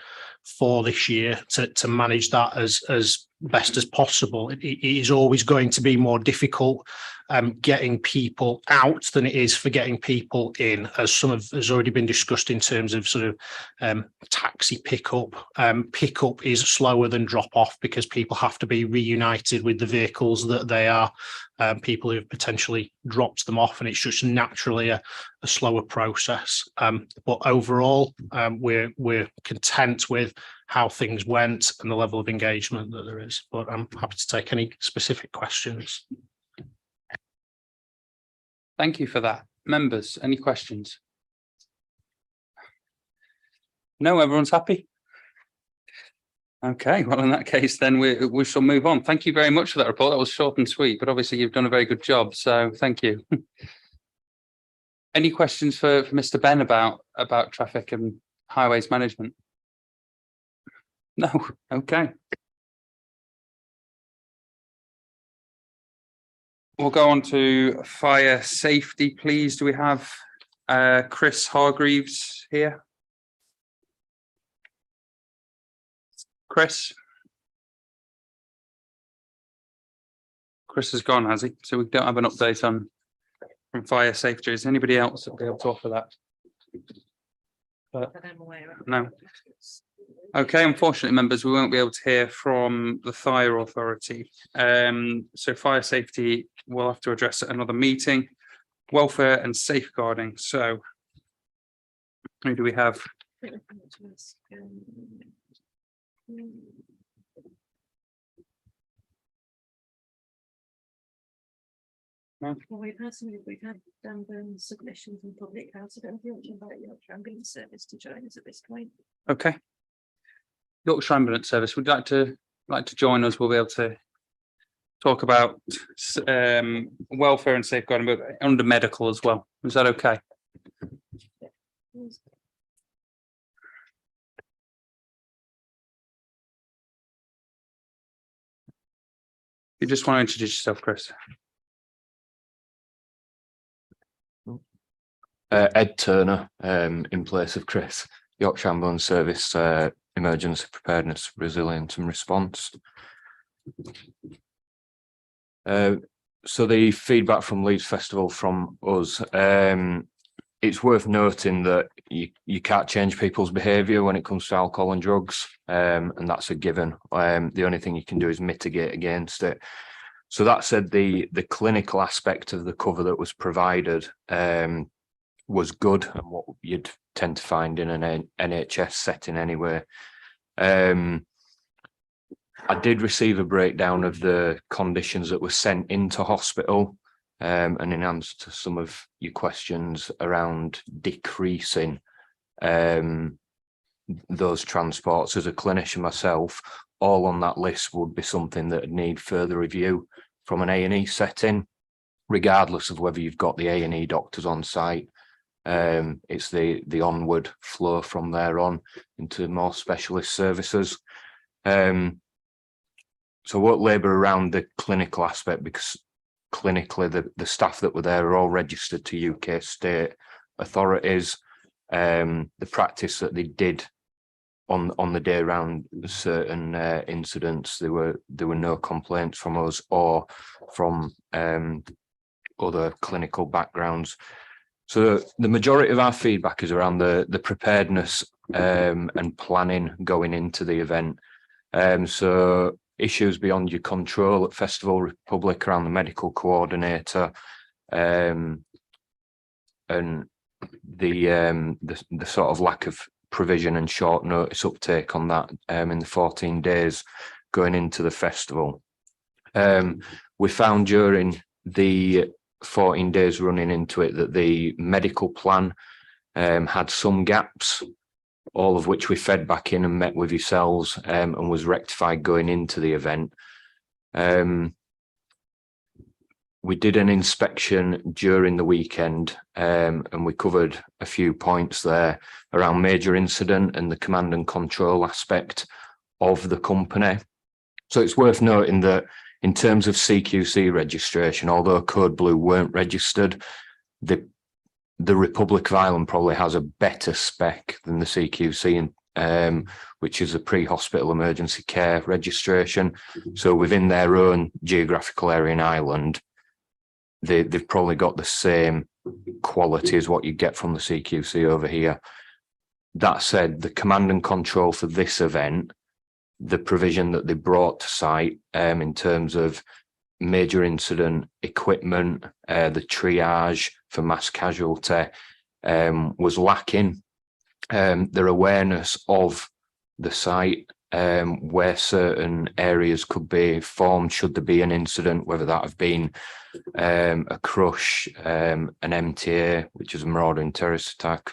for this year to manage that as best as possible. It is always going to be more difficult getting people out than it is for getting people in, as some of has already been discussed in terms of sort of taxi pickup. Pickup is slower than drop off because people have to be reunited with the vehicles that they are. People who've potentially dropped them off, and it's just naturally a slower process. But overall, we're content with how things went and the level of engagement that there is. But I'm happy to take any specific questions. Thank you for that. Members, any questions? No, everyone's happy? Okay, well, in that case, then we shall move on. Thank you very much for that report. That was short and sweet, but obviously you've done a very good job, so thank you. Any questions for Mr. Ben about traffic and highways management? No, okay. We'll go on to fire safety, please. Do we have Chris Hargreaves here? Chris? Chris has gone, has he? So we don't have an update on from fire safety. Is anybody else that will be able to offer that? No. Okay, unfortunately, members, we won't be able to hear from the fire authority. So fire safety we'll have to address at another meeting. Welfare and safeguarding. So who do we have? No. Well, we've had submissions from public house. I don't know if you want to invite Yorkshire Ambulance Service to join us at this point. Okay. Yorkshire Ambulance Service would like to join us. We'll be able to talk about welfare and safeguarding, but under medical as well. Is that okay? You just want to introduce yourself, Chris. Ed Turner, in place of Chris, Yorkshire Ambulance Service, emergency preparedness, resilience and response. So the feedback from Leeds Festival from us, it's worth noting that you can't change people's behaviour when it comes to alcohol and drugs, and that's a given. The only thing you can do is mitigate against it. So that said, the clinical aspect of the cover that was provided was good, and what you'd tend to find in an NHS setting anyway. I did receive a breakdown of the conditions that were sent into hospital, and in answer to some of your questions around decreasing those transports, as a clinician myself, all on that list would be something that would need further review from an A&E setting, regardless of whether you've got the A&E doctors on site. It's the onward flow from there on into more specialist services. So I won't labour around the clinical aspect, because clinically the staff that were there are all registered to UK state authorities. The practice that they did on the day around certain incidents, there were no complaints from us or from other clinical backgrounds. So the majority of our feedback is around the preparedness and planning going into the event. So issues beyond your control at Festival Republic around the medical coordinator, and the sort of lack of provision and short notice uptake on that in the 14 days going into the festival. We found during the 14 days running into it that the medical plan had some gaps, all of which we fed back in and met with yourselves, and was rectified going into the event. We did an inspection during the weekend, and we covered a few points there around major incident and the command and control aspect of the company. So it's worth noting that in terms of CQC registration, although Code Blue weren't registered, the Republic of Ireland probably has a better spec than the CQC, which is a pre-hospital emergency care registration. So within their own geographical area in Ireland, they've probably got the same quality as what you get from the CQC over here. That said, the command and control for this event, the provision that they brought to site in terms of major incident equipment, the triage for mass casualty was lacking. Their awareness of the site, where certain areas could be formed should there be an incident, whether that have been a crush, an MTA, which is a marauding terrorist attack.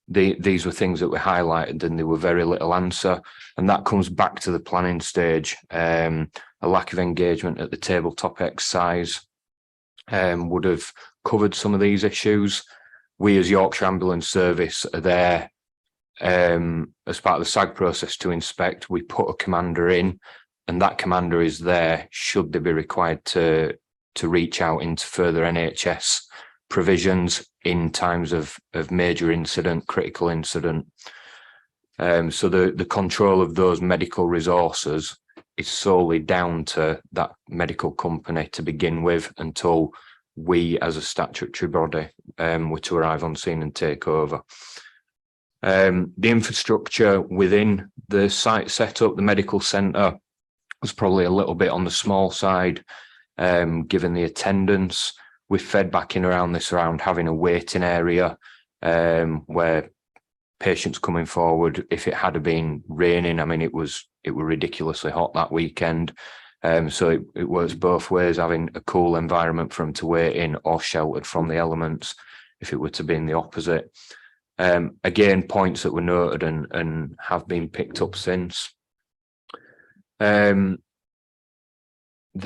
These were things that were highlighted and there were very little answer. And that comes back to the planning stage. A lack of engagement at the tabletop exercise would have covered some of these issues. We as Yorkshire Ambulance Service are there as part of the SAG process to inspect. We put a commander in, and that commander is there should they be required to reach out into further NHS provisions in times of major incident, critical incident. So the control of those medical resources is solely down to that medical company to begin with, until we as a statutory body were to arrive on scene and take over. The infrastructure within the site setup, the medical centre, was probably a little bit on the small side, given the attendance. We've fed back in around having a waiting area where patients coming forward, if it had been raining, I mean, it were ridiculously hot that weekend. So it works both ways, having a cool environment for them to wait in or sheltered from the elements if it were to be in the opposite. Again, points that were noted and have been picked up since. The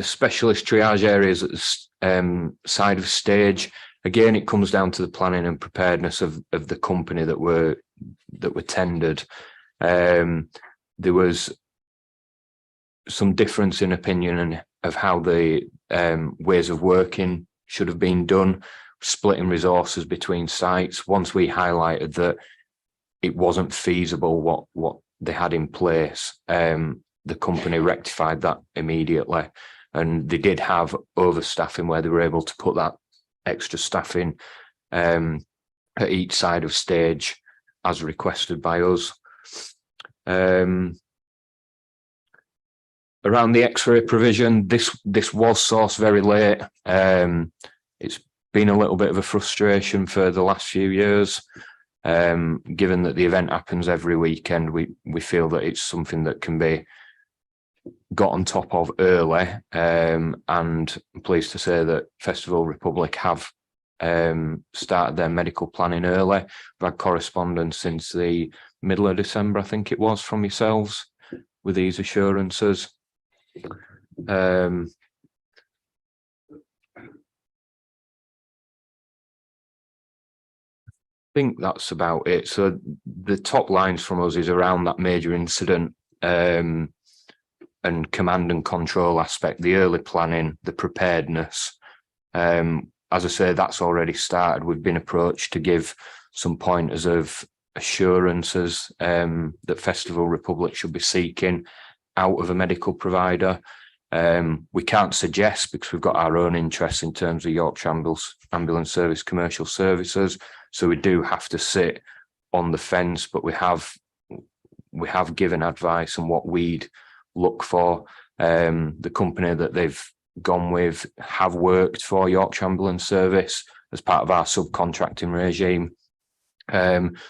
specialist triage areas at the side of stage, again, it comes down to the planning and preparedness of the company that were tendered. There was some difference in opinion of how the ways of working should have been done, splitting resources between sites. Once we highlighted that it wasn't feasible what they had in place, the company rectified that immediately, and they did have overstaffing where they were able to put that extra staffing at each side of stage as requested by us. Around the X-ray provision, this was sourced very late. It's been a little bit of a frustration for the last few years. Given that the event happens every weekend, we feel that it's something that can be got on top of early, and I'm pleased to say that Festival Republic have started their medical planning early. We've had correspondence since the middle of December, I think it was, from yourselves with these assurances. I think that's about it. So the top lines from us is around that major incident and command and control aspect, the early planning, the preparedness. As I say, that's already started. We've been approached to give some pointers of assurances that Festival Republic should be seeking out of a medical provider. We can't suggest, because we've got our own interests in terms of Yorkshire Ambulance Service commercial services, so we do have to sit on the fence, but we have given advice on what we'd look for. The company that they've gone with have worked for Yorkshire Ambulance Service as part of our subcontracting regime,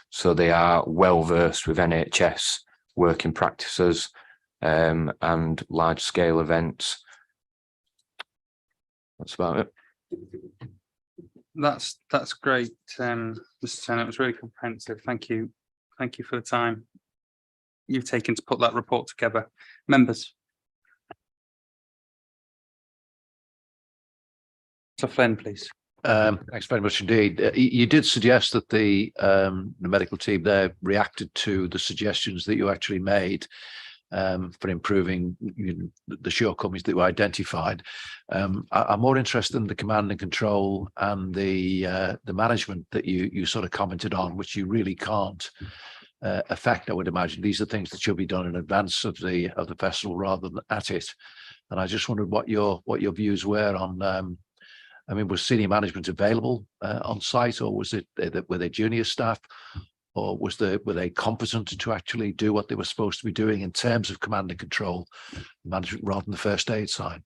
so they are well versed with NHS working practices and large scale events. That's about it. That's great, Mr. Turner. It was really comprehensive. Thank you for the time you've taken to put that report together. Members. So Flynn, please. Thanks very much indeed. You did suggest that the medical team there reacted to the suggestions that you actually made for improving the shortcomings that were identified. I'm more interested in the command and control and the management that you sort of commented on, which you really can't effect, I would imagine. These are things that should be done in advance of the festival rather than at it. And I just wondered what your views were on. I mean, was senior management available on site, or was it were they junior staff, or were they competent to actually do what they were supposed to be doing in terms of command and control management rather than the first aid side?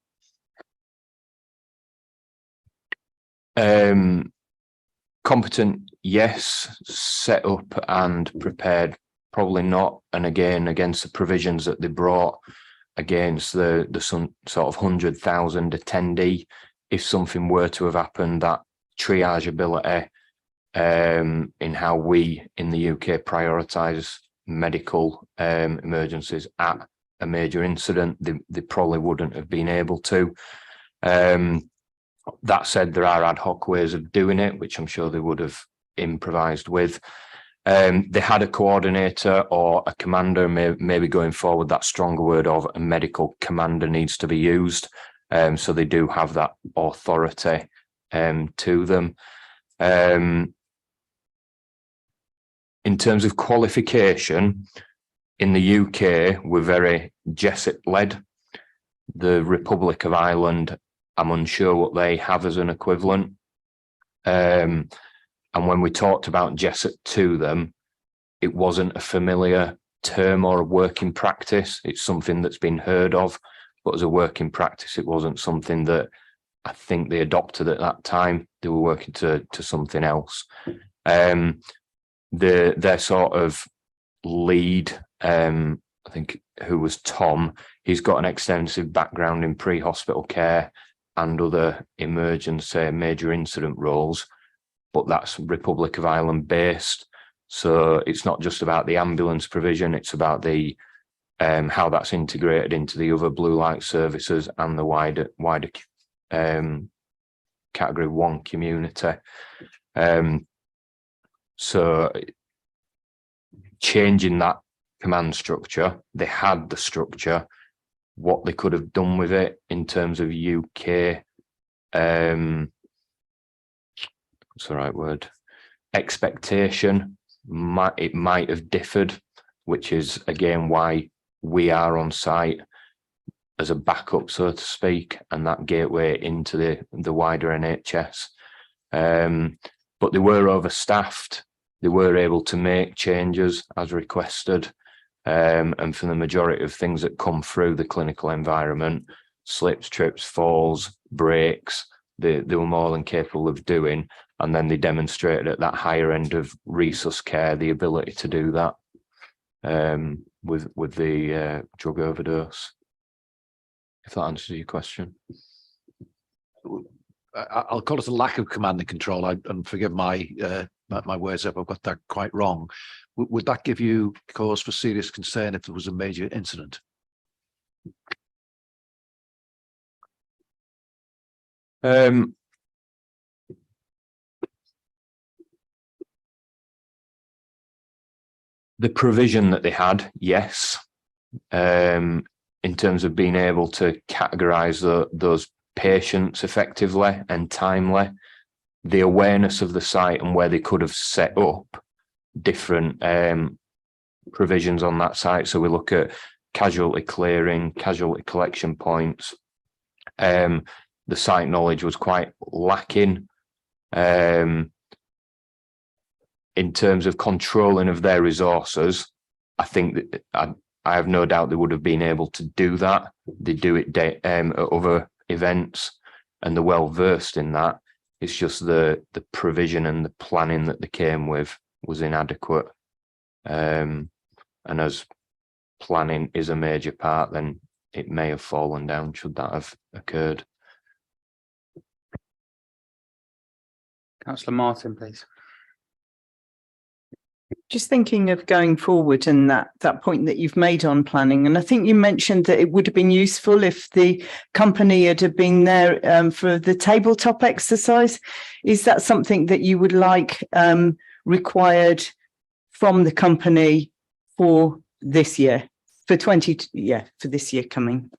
Competent, yes. Set up and prepared, probably not. And again, against the provisions that they brought, against the some sort of 100,000 attendee, if something were to have happened, that triage ability in how we in the UK prioritise medical emergencies at a major incident, they probably wouldn't have been able to. That said, there are ad hoc ways of doing it, which I'm sure they would have improvised with. They had a coordinator or a commander, maybe going forward, that stronger word of a medical commander needs to be used. So they do have that authority to them. In terms of qualification, in the UK, we're very Jessup led. The Republic of Ireland, I'm unsure what they have as an equivalent. And when we talked about Jessup to them, it wasn't a familiar term or a working practice. It's something that's been heard of, but as a working practice, it wasn't something that I think they adopted at that time. They were working to something else. Their sort of lead, I think, who was Tom, he's got an extensive background in pre-hospital care and other emergency major incident roles, but that's Republic of Ireland based. So it's not just about the ambulance provision, it's about the how that's integrated into the other blue light services and the wider category 1 community. So changing that command structure, they had the structure. What they could have done with it in terms of UK, what's the right word? Expectation, it might have differed, which is again why we are on site as a backup, so to speak, and that gateway into the wider NHS. But they were overstaffed. They were able to make changes as requested. And for the majority of things that come through the clinical environment, slips, trips, falls, breaks, they were more than capable of doing. And then they demonstrated at that higher end of resus care the ability to do that with the drug overdose. If that answers your question. I'll call it a lack of command and control. And forgive my words if I've got that quite wrong. Would that give you cause for serious concern if there was a major incident? The provision that they had, yes. In terms of being able to categorize those patients effectively and timely, the awareness of the site and where they could have set up different provisions on that site. So we look at casualty clearing, casualty collection points. The site knowledge was quite lacking. In terms of controlling of their resources, I think that I have no doubt they would have been able to do that. They do it at other events, and they're well versed in that. It's just the provision and the planning that they came with was inadequate. And as planning is a major part, then it may have fallen down should that have occurred. Councillor Martin, please. Just thinking of going forward and that point that you've made on planning, and I think you mentioned that it would have been useful if the company had been there for the tabletop exercise. Is that something that you would like required from the company for this year, for this year coming?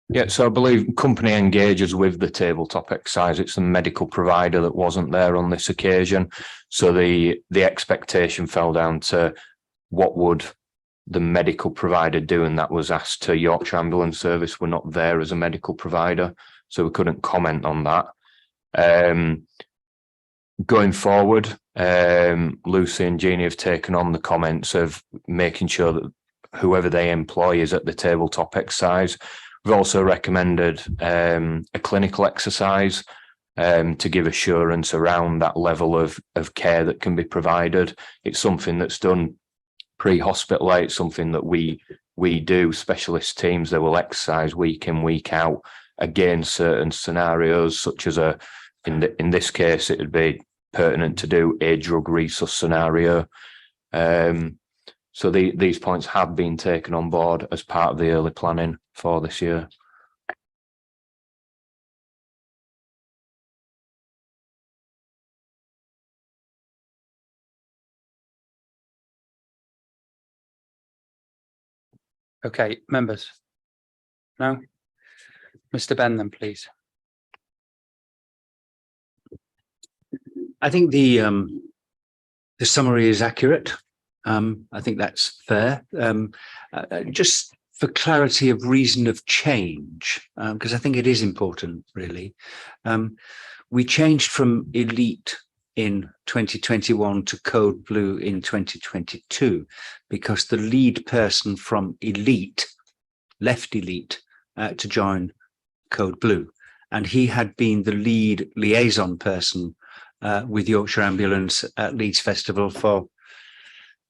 Yeah, so I believe company engages with the tabletop exercise. It's the medical provider that wasn't there on this occasion. So the expectation fell down to what would the medical provider do, and that was asked to Yorkshire Ambulance Service. We're not there as a medical provider, so we couldn't comment on that. Going forward, Lucy and Jeannie have taken on the comments of making sure that whoever they employ is at the tabletop exercise. We've also recommended a clinical exercise to give assurance around that level of care that can be provided. It's something that's done pre-hospital. It's something that we do. Specialist teams, they will exercise week in, week out against certain scenarios, such as in this case, it would be pertinent to do a drug resus scenario. So these points have been taken on board as part of the early planning for this year. Okay, members. No? Mr. Ben, then please. I think the summary is accurate. I think that's fair. Just for clarity of reason of change, because I think it is important, really. We changed from elite in 2021 to code blue in 2022 because the lead person from elite left elite to join code blue, and he had been the lead liaison person with Yorkshire Ambulance at Leeds Festival for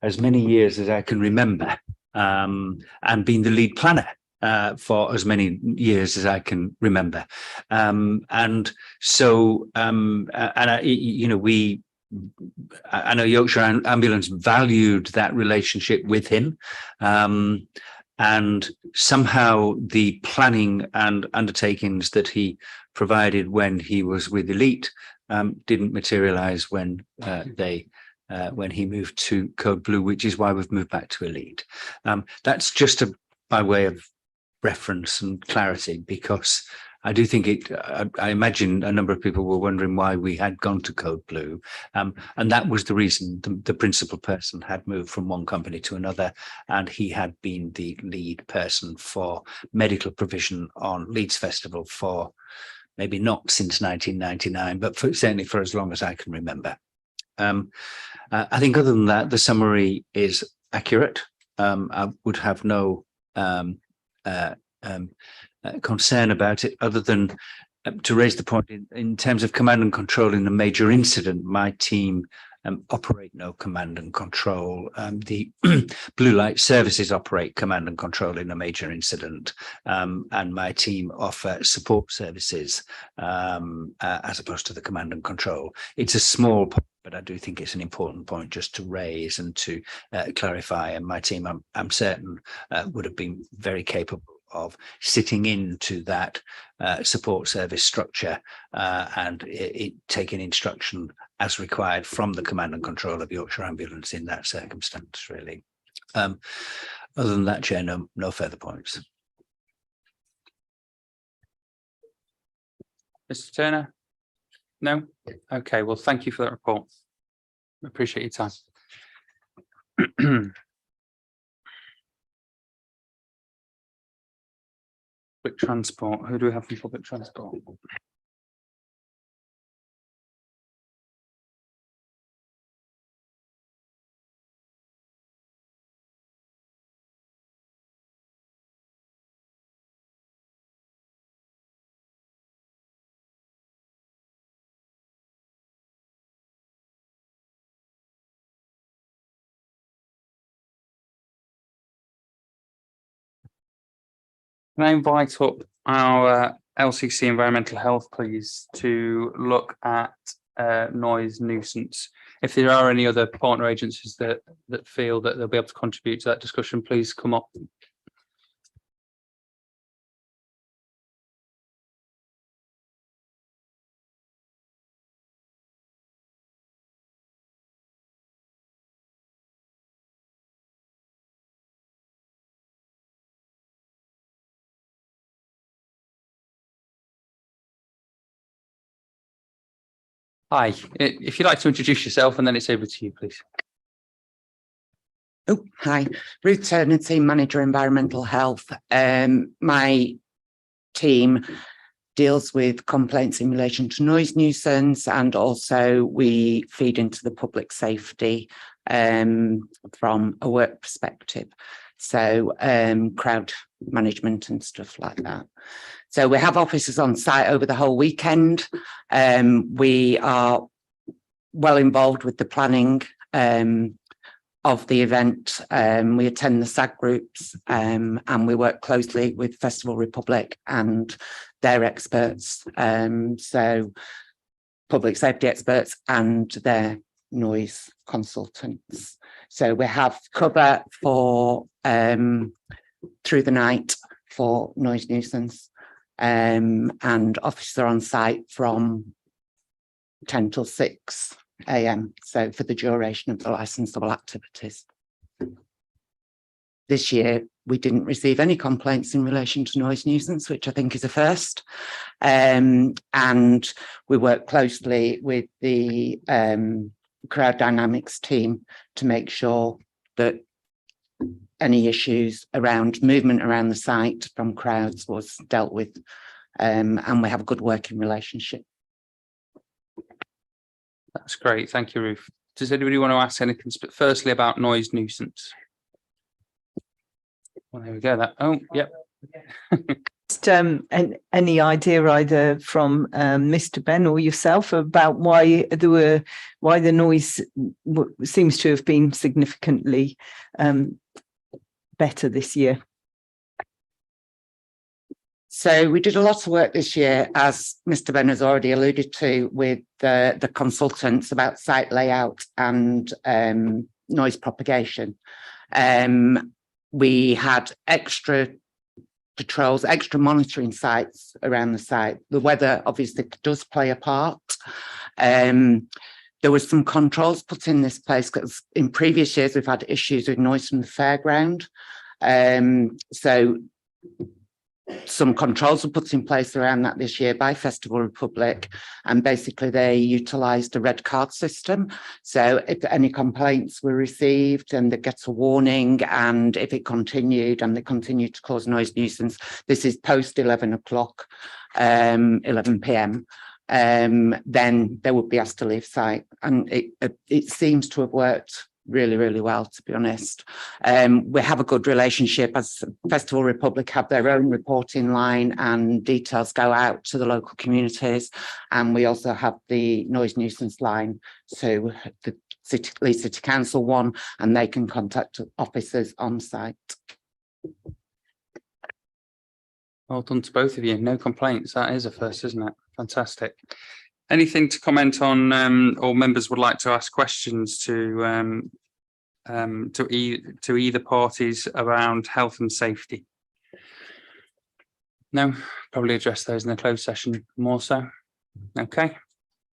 as many years as I can remember, and been the lead planner for as many years as I can remember. And so, I know Yorkshire Ambulance valued that relationship with him. And somehow the planning and undertakings that he provided when he was with Elite didn't materialize when he moved to Code Blue, which is why we've moved back to Elite. That's just by way of reference and clarity, because I do think I imagine a number of people were wondering why we had gone to Code Blue. And that was the reason. The principal person had moved from one company to another, and he had been the lead person for medical provision on Leeds Festival for maybe not since 1999, but certainly for as long as I can remember. I think other than that, the summary is accurate. I would have no concern about it, other than to raise the point in terms of command and control in a major incident. My team operate no command and control. The blue light services operate command and control in a major incident, and my team offer support services as opposed to the command and control. It's a small point, but I do think it's an important point just to raise and to clarify. And my team, I'm certain, would have been very capable of sitting into that support service structure and taking instruction as required from the command and control of Yorkshire Ambulance in that circumstance, really. Other than that, Chair, no further points. Mr. Turner? No? Okay, well, thank you for that report. Appreciate your time. Public transport. Who do we have from public transport? Can I invite up our LCC Environmental Health, please, to look at noise nuisance. If there are any other partner agencies that feel that they'll be able to contribute to that discussion, please come up. Hi, if you'd like to introduce yourself and then it's over to you, please. Oh, hi, Ruth Turner, Team Manager, Environmental Health. My team deals with complaints in relation to noise nuisance, and also we feed into the public safety from a work perspective. So crowd management and stuff like that. So we have officers on site over the whole weekend. We are well involved with the planning of the event. We attend the SAG groups and we work closely with Festival Republic and their experts. So public safety experts and their noise consultants. So we have cover for through the night for noise nuisance and officers are on site from 10 till 6 a.m. So for the duration of the licensable activities. This year, we didn't receive any complaints in relation to noise nuisance, which I think is a first. And we work closely with the crowd dynamics team to make sure that any issues around movement around the site from crowds was dealt with. And we have a good working relationship. That's great. Thank you, Ruth. Does anybody want to ask anything firstly about noise nuisance? Well, there we go. Yep. Just, any idea either from Mr. Ben or yourself about why the noise seems to have been significantly better this year? So we did a lot of work this year, as Mr. Ben has already alluded to, with the consultants about site layout and noise propagation. We had extra patrols, extra monitoring sites around the site. The weather obviously does play a part. There was some controls put in this place because in previous years we've had issues with noise from the fairground. So some controls were put in place around that this year by Festival Republic, and basically they utilised a red card system. So if any complaints were received, and it gets a warning, and if it continued and they continued to cause noise nuisance, this is post 11 o'clock, 11 p.m. Then they would be asked to leave site, and it seems to have worked really, really well, to be honest. We have a good relationship, as Festival Republic have their own reporting line and details go out to the local communities, and we also have the noise nuisance line, so the Leeds City Council one, and they can contact officers on site. Well done to both of you. No complaints. That is a first, isn't it? Fantastic. Anything to comment on, or members would like to ask questions to either parties around health and safety? No, probably address those in the closed session more so. Okay,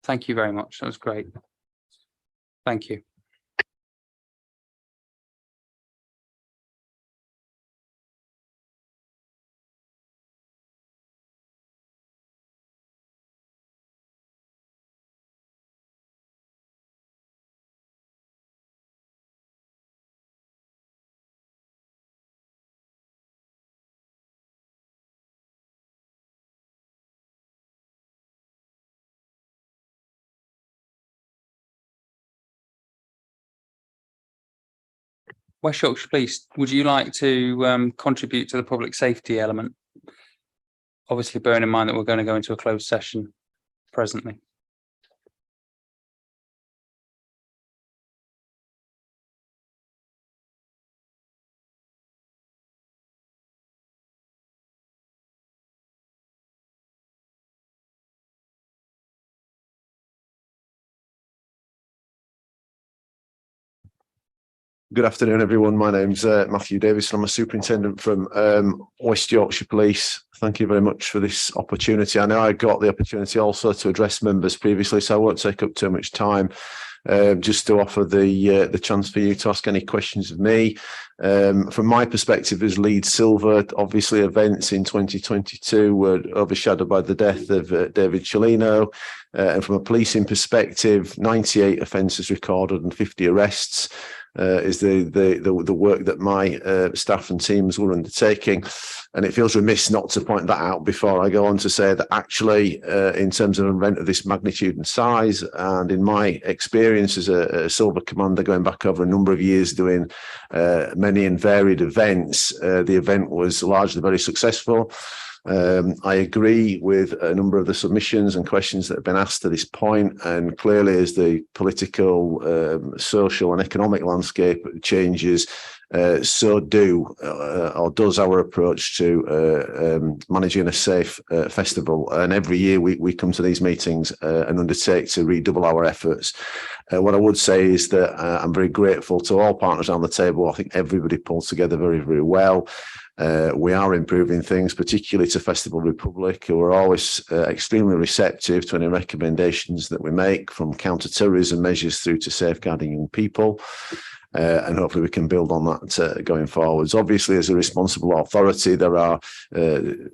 thank you very much. That was great. Thank you. West Yorkshire Police, would you like to contribute to the public safety element? Obviously, bearing in mind that we're going to go into a closed session presently. Good afternoon, everyone. My name's Matthew Davis. I'm a superintendent from West Yorkshire Police. Thank you very much for this opportunity. I know I got the opportunity also to address members previously, so I won't take up too much time. just to offer the chance for you to ask any questions of me. From my perspective as Leeds Silver, obviously events in 2022 were overshadowed by the death of David Cellino. And from a policing perspective, 98 offences recorded and 50 arrests is the work that my staff and teams were undertaking. And it feels remiss not to point that out before I go on to say that actually, in terms of an event of this magnitude and size, and in my experience as a Silver Commander going back over a number of years doing many and varied events, the event was largely very successful. I agree with a number of the submissions and questions that have been asked to this point, and clearly as the political, social and economic landscape changes, so does our approach to managing a safe festival. And every year we come to these meetings and undertake to redouble our efforts. What I would say is that I'm very grateful to all partners on the table. I think everybody pulled together very, very well. We are improving things, particularly to Festival Republic, who are always extremely receptive to any recommendations that we make, from counter-terrorism measures through to safeguarding young people. And hopefully we can build on that going forwards. Obviously, as a responsible authority, there are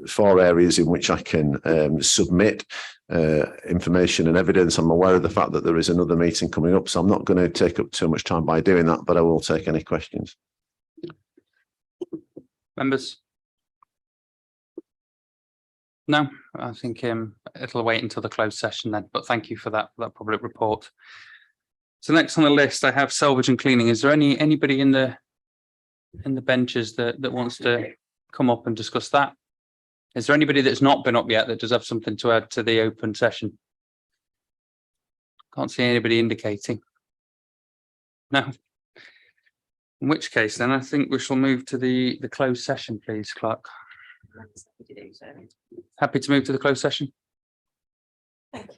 4 areas in which I can submit information and evidence. I'm aware of the fact that there is another meeting coming up, so I'm not going to take up too much time by doing that, but I will take any questions. Members? No, I think it'll wait until the closed session then, but thank you for that public report. So next on the list, I have salvage and cleaning. Is there anybody in the benches that wants to come up and discuss that? Is there anybody that's not been up yet that does have something to add to the open session? Can't see anybody indicating. No. In which case, then I think we shall move to the closed session, please, Clerk. Happy to move to the closed session. Thank you.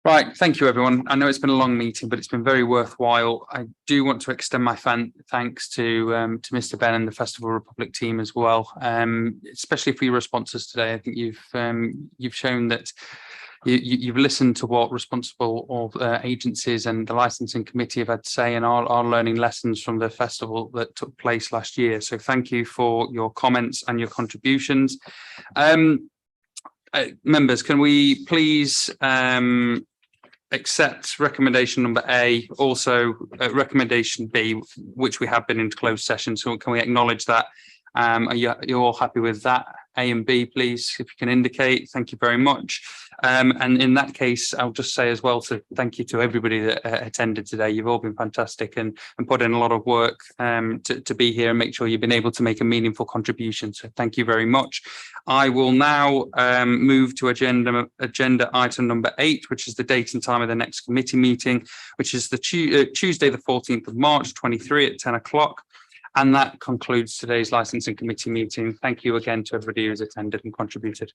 Right, thank you, everyone. I know it's been a long meeting, but it's been very worthwhile. I do want to extend my thanks to Mr. Ben and the Festival Republic team as well, especially for your responses today. I think you've shown that you've listened to what responsible agencies and the licensing committee have had to say, and are learning lessons from the festival that took place last year. So thank you for your comments and your contributions. Members, can we please accept recommendation number A, also recommendation B, which we have been into closed session. So can we acknowledge that? You're all happy with that? A and B, please, if you can indicate. Thank you very much. And in that case, I'll just say as well to thank you to everybody that attended today. You've all been fantastic and put in a lot of work to be here and make sure you've been able to make a meaningful contribution. So thank you very much. I will now move to agenda item number 8, which is the date and time of the next committee meeting, which is the Tuesday, the 14th of March, 23 at 10 o'clock. And that concludes today's licensing committee meeting. Thank you again to everybody who's attended and contributed.